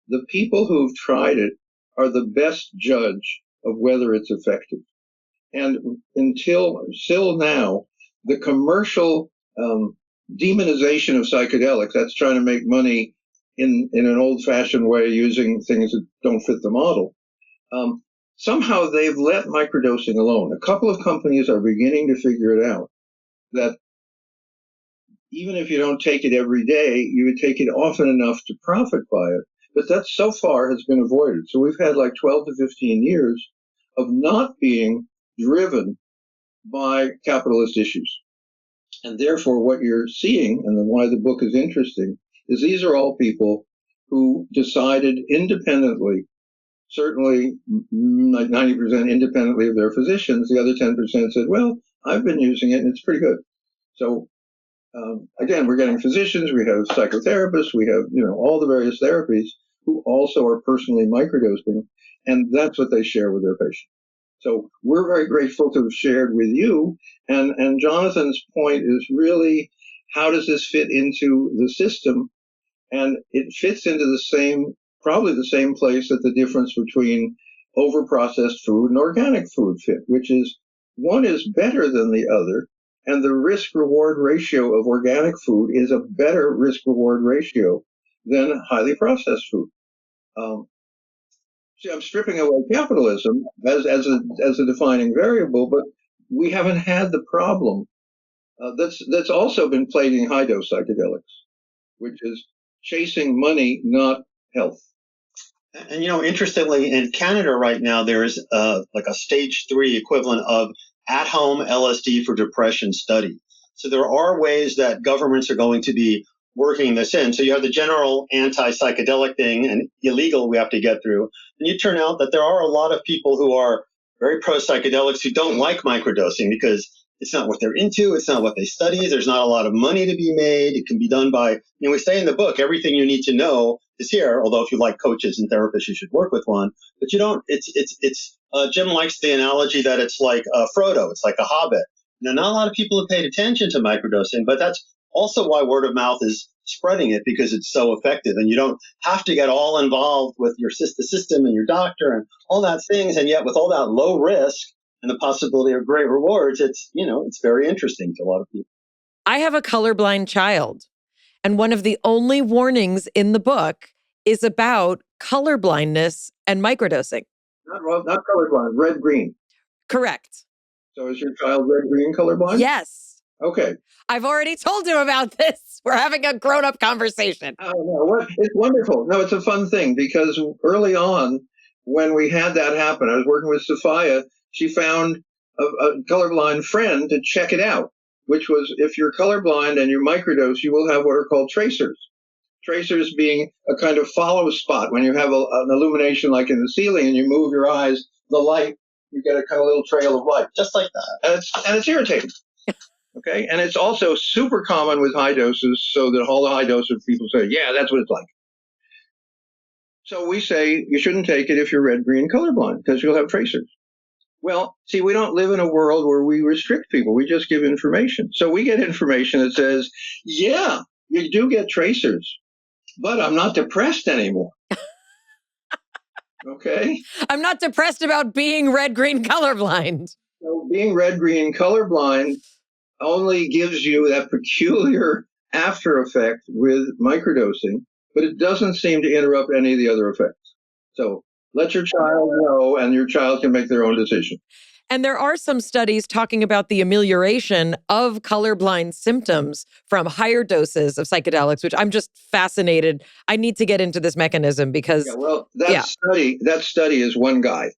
the people who've tried it are the best judge of whether it's effective. And until now, the commercial demonization of psychedelics, that's trying to make money in an old-fashioned way using things that don't fit the model. Somehow they've let microdosing alone. A couple of companies are beginning to figure it out, that even if you don't take it every day, you would take it often enough to profit by it. But that so far has been avoided. So we've had like 12 to 15 years of not being driven by capitalist issues. And therefore, what you're seeing, and why the book is interesting, is these are all people who decided independently, certainly like 90% independently of their physicians. The other 10% said, well, I've been using it and it's pretty good. So again, we're getting physicians, we have psychotherapists, we have, all the various therapies who also are personally microdosing, and that's what they share with their patients. So we're very grateful to have shared with you. And Jonathan's point is really, how does this fit into the system? And it fits into probably the same place that the difference between overprocessed food and organic food fit, which is one is better than the other. And the risk-reward ratio of organic food is a better risk-reward ratio than highly processed food. See, I'm stripping away capitalism as a defining variable, but we haven't had the problem that's also been plaguing high-dose psychedelics, which is chasing money, not health. And interestingly, in Canada right now, there is like a stage 3 equivalent of at-home LSD for depression study. So there are ways that governments are going to be working this in. So you have the general anti-psychedelic thing and illegal we have to get through. And you turn out that there are a lot of people who are very pro-psychedelics who don't like microdosing because it's not what they're into. It's not what they study. There's not a lot of money to be made. It can be done by, we say in the book, everything you need to know is here. Although if you like coaches and therapists, you should work with one. But you don't, Jim likes the analogy that it's like Frodo. It's like a hobbit. Now, not a lot of people have paid attention to microdosing, but that's also why word of mouth is spreading it, because it's so effective. And you don't have to get all involved with the system and your doctor and all that things. And yet with all that low risk and the possibility of great rewards, it's very interesting to a lot of people. I have a colorblind child, and one of the only warnings in the book is about colorblindness and microdosing. Not colorblind, red-green. Correct. So is your child red-green colorblind? Yes. Okay. I've already told him about this. We're having a grown-up conversation. Oh, no, it's wonderful. No, it's a fun thing, because early on, when we had that happen, I was working with Sophia. She found a colorblind friend to check it out, which was, if you're colorblind and you microdose, you will have what are called tracers. Tracers being a kind of follow spot. When you have an illumination like in the ceiling and you move your eyes, the light, you get a kind of little trail of light, just like that. And it's irritating. Okay, and it's also super common with high doses, so that all the high doses people say, yeah, that's what it's like. So we say you shouldn't take it if you're red-green colorblind, because you'll have tracers. Well, see, we don't live in a world where we restrict people. We just give information. So we get information that says, yeah, you do get tracers, but I'm not depressed anymore. Okay? I'm not depressed about being red-green colorblind. So being red-green colorblind only gives you that peculiar after effect with microdosing, but it doesn't seem to interrupt any of the other effects. So let your child know, and your child can make their own decision. And there are some studies talking about the amelioration of colorblind symptoms from higher doses of psychedelics, which I'm just fascinated. I need to get into this mechanism because... that study is one guy.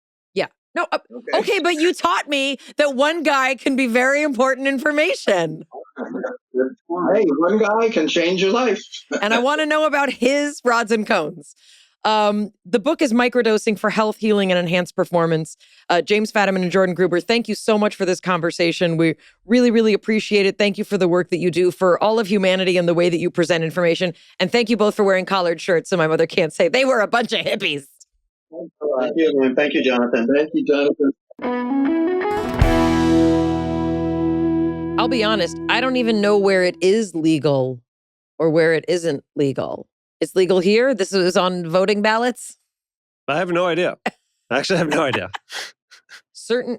No, okay, but you taught me that one guy can be very important information. Hey, one guy can change your life. And I want to know about his rods and cones. The book is Microdosing for Health, Healing, and Enhanced Performance. James Fadiman and Jordan Gruber, thank you so much for this conversation. We really, really appreciate it. Thank you for the work that you do for all of humanity and the way that you present information. And thank you both for wearing collared shirts so my mother can't say they were a bunch of hippies. Thank you, man. Thank you, Jonathan. Thank you, Jonathan. I'll be honest, I don't even know where it is legal or where it isn't legal. It's legal here? This is on voting ballots? I have no idea. I actually have no idea.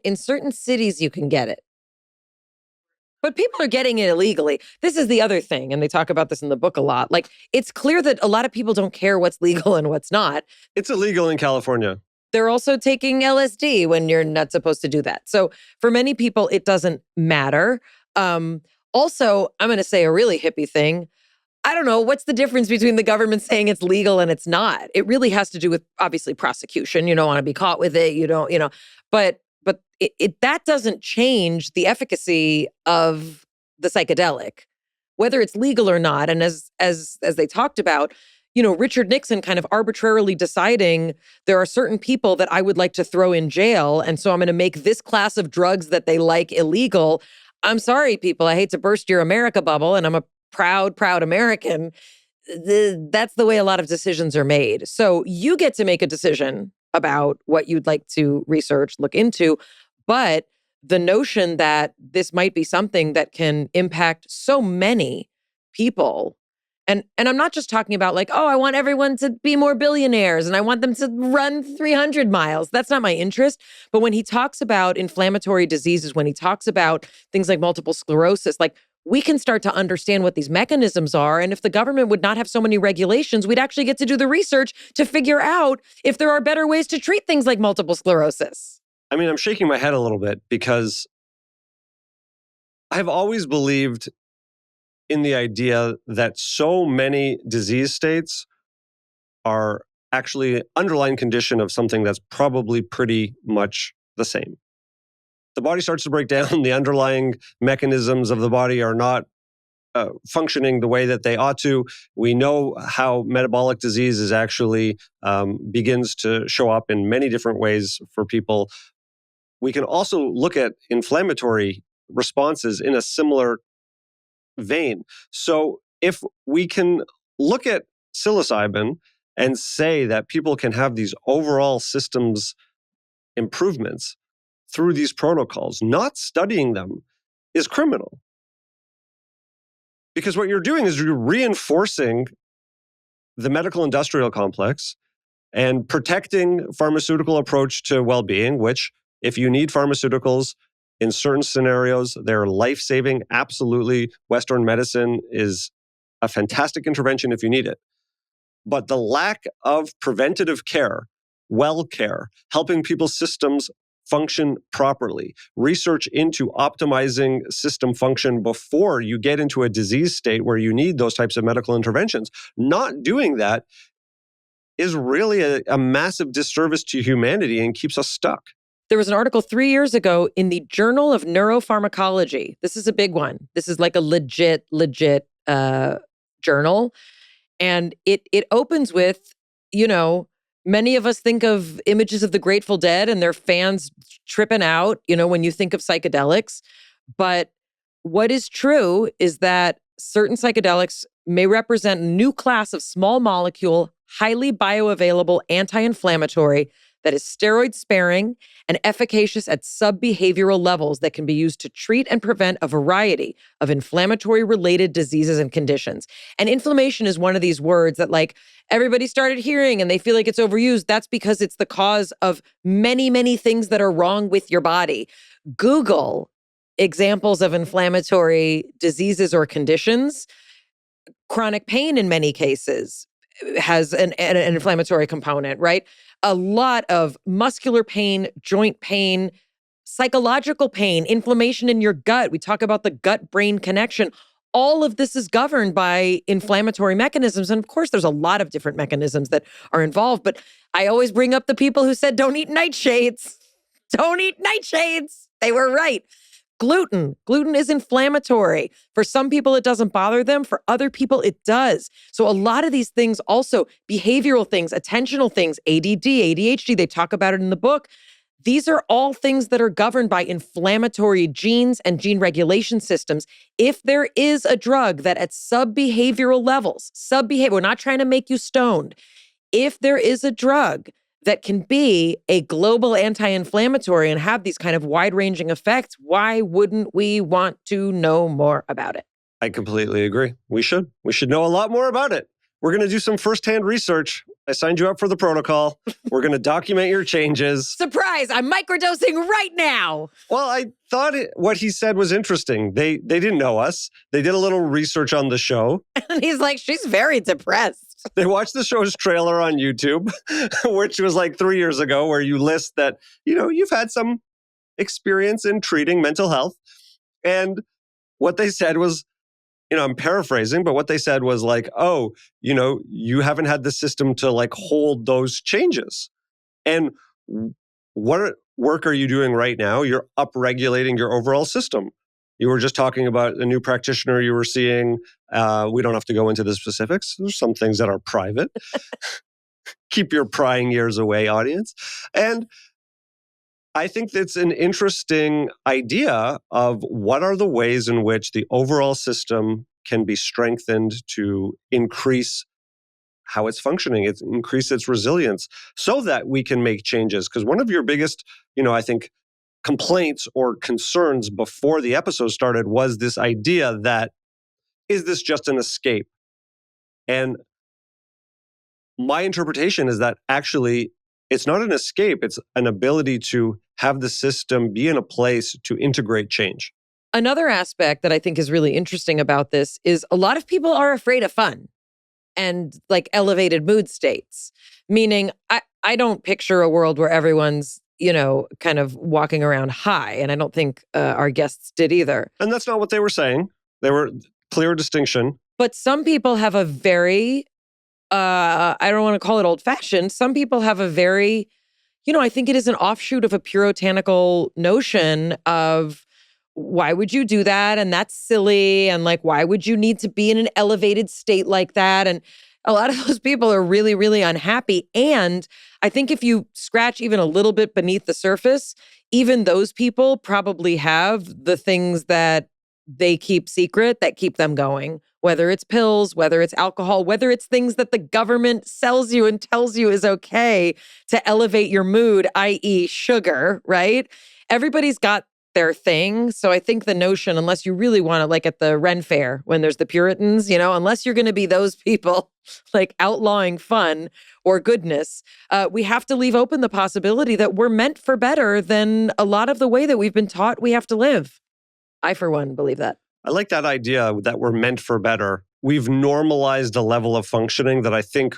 In certain cities, you can get it. But people are getting it illegally. This is the other thing, and they talk about this in the book a lot. Like, it's clear that a lot of people don't care what's legal and what's not. It's illegal in California. They're also taking LSD when you're not supposed to do that. So for many people, it doesn't matter. Also, I'm going to say a really hippie thing. I don't know, what's the difference between the government saying it's legal and it's not? It really has to do with, obviously, prosecution. You don't want to be caught with it. You don't, but that doesn't change the efficacy of the psychedelic, whether it's legal or not. And as they talked about, Richard Nixon kind of arbitrarily deciding there are certain people that I would like to throw in jail, and so I'm going to make this class of drugs that they like illegal. I'm sorry, people. I hate to burst your America bubble, and I'm a proud American. That's the way a lot of decisions are made. So you get to make a decision about what you'd like to research, look into, but the notion that this might be something that can impact so many people. And I'm not just talking about like, oh, I want everyone to be more billionaires and I want them to run 300 miles. That's not my interest. But when he talks about inflammatory diseases, when he talks about things like multiple sclerosis, like we can start to understand what these mechanisms are. And if the government would not have so many regulations, we'd actually get to do the research to figure out if there are better ways to treat things like multiple sclerosis. I mean, I'm shaking my head a little bit because I've always believed in the idea that so many disease states are actually underlying condition of something that's probably pretty much the same. The body starts to break down. The underlying mechanisms of the body are not functioning the way that they ought to. We know how metabolic disease is actually begins to show up in many different ways for people. We can also look at inflammatory responses in a similar vein. So if we can look at psilocybin and say that people can have these overall systems improvements through these protocols, not studying them is criminal. Because what you're doing is you're reinforcing the medical industrial complex and protecting pharmaceutical approach to well-being, which if you need pharmaceuticals in certain scenarios, they're life-saving. Absolutely. Western medicine is a fantastic intervention if you need it. But the lack of preventative care, well care, helping people's systems function properly, research into optimizing system function before you get into a disease state where you need those types of medical interventions. Not doing that is really a massive disservice to humanity and keeps us stuck. There was an article 3 years ago in the Journal of Neuropharmacology. This is a big one. This is like a legit journal. And it opens with, many of us think of images of the Grateful Dead and their fans tripping out, when you think of psychedelics. But what is true is that certain psychedelics may represent a new class of small molecule, highly bioavailable anti-inflammatory that is steroid sparing and efficacious at sub-behavioral levels that can be used to treat and prevent a variety of inflammatory related diseases and conditions. And inflammation is one of these words that like everybody started hearing and they feel like it's overused. That's because it's the cause of many, many things that are wrong with your body. Google examples of inflammatory diseases or conditions. Chronic pain in many cases has an inflammatory component, right? A lot of muscular pain, joint pain, psychological pain, inflammation in your gut. We talk about the gut-brain connection. All of this is governed by inflammatory mechanisms. And of course, there's a lot of different mechanisms that are involved. But I always bring up the people who said, don't eat nightshades. Don't eat nightshades. They were right. Gluten is inflammatory. For some people, it doesn't bother them. For other people, it does. So a lot of these things also, behavioral things, attentional things, ADD, ADHD, they talk about it in the book. These are all things that are governed by inflammatory genes and gene regulation systems. If there is a drug that at sub-behavioral levels, we're not trying to make you stoned. If there is a drug that can be a global anti-inflammatory and have these kind of wide-ranging effects, why wouldn't we want to know more about it? I completely agree. We should know a lot more about it. We're going to do some firsthand research. I signed you up for the protocol. We're going to document your changes. Surprise, I'm microdosing right now. Well, I thought what he said was interesting. They didn't know us. They did a little research on the show. And he's like, she's very depressed. They watched the show's trailer on YouTube, which was like 3 years ago, where you list that, you've had some experience in treating mental health. And what they said was, I'm paraphrasing, but what they said was like, oh, you haven't had the system to like hold those changes. And what work are you doing right now? You're upregulating your overall system. You were just talking about a new practitioner you were seeing. We don't have to go into the specifics. There's some things that are private. Keep your prying ears away, audience. And I think it's an interesting idea of what are the ways in which the overall system can be strengthened to increase how it's functioning, increase its resilience so that we can make changes. Because one of your biggest, I think, complaints or concerns before the episode started was this idea that, is this just an escape? And my interpretation is that actually it's not an escape, it's an ability to have the system be in a place to integrate change. Another aspect that I think is really interesting about this is a lot of people are afraid of fun and like elevated mood states. Meaning, I don't picture a world where everyone's, kind of walking around high. And I don't think our guests did either. And that's not what they were saying. They were clear distinction. But some people have a very, I don't want to call it old-fashioned. Some people have a very, I think it is an offshoot of a puritanical notion of why would you do that? And that's silly. And like, why would you need to be in an elevated state like that? And a lot of those people are really, really unhappy. And I think if you scratch even a little bit beneath the surface, even those people probably have the things that they keep secret that keep them going. Whether it's pills, whether it's alcohol, whether it's things that the government sells you and tells you is okay to elevate your mood, i.e. sugar, right? Everybody's got their thing. So I think the notion, unless you really want to, like at the Ren Fair, when there's the Puritans, unless you're going to be those people like outlawing fun or goodness, we have to leave open the possibility that we're meant for better than a lot of the way that we've been taught we have to live. I, for one, believe that. I like that idea that we're meant for better. We've normalized a level of functioning that I think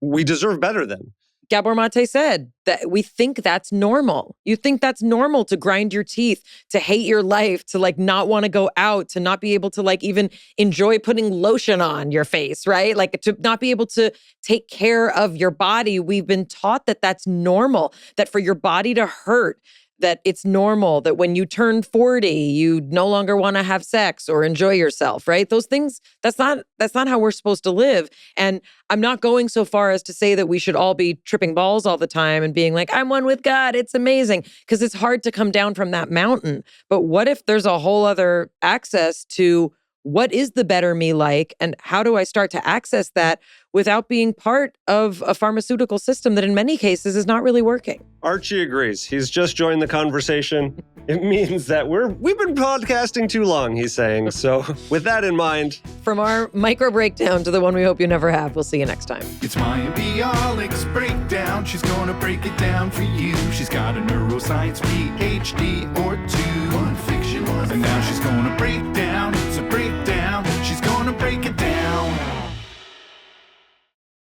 we deserve better than. Gabor Mate said that we think that's normal. You think that's normal to grind your teeth, to hate your life, to like not want to go out, to not be able to like even enjoy putting lotion on your face, right? Like to not be able to take care of your body. We've been taught that that's normal, that for your body to hurt, that it's normal, that when you turn 40, you no longer want to have sex or enjoy yourself, right? Those things, that's not how we're supposed to live. And I'm not going so far as to say that we should all be tripping balls all the time and being like, I'm one with God, it's amazing, because it's hard to come down from that mountain. But what if there's a whole other access to what is the better me like, and how do I start to access that without being part of a pharmaceutical system that in many cases is not really working? Archie agrees. He's just joined the conversation. It means that we've been podcasting too long, he's saying. So with that in mind, from our micro breakdown to the one we hope you never have, we'll see you next time. It's Mayim Bialik's breakdown. She's gonna break it down for you. She's got a neuroscience PhD or two. One fiction, and now she's gonna break down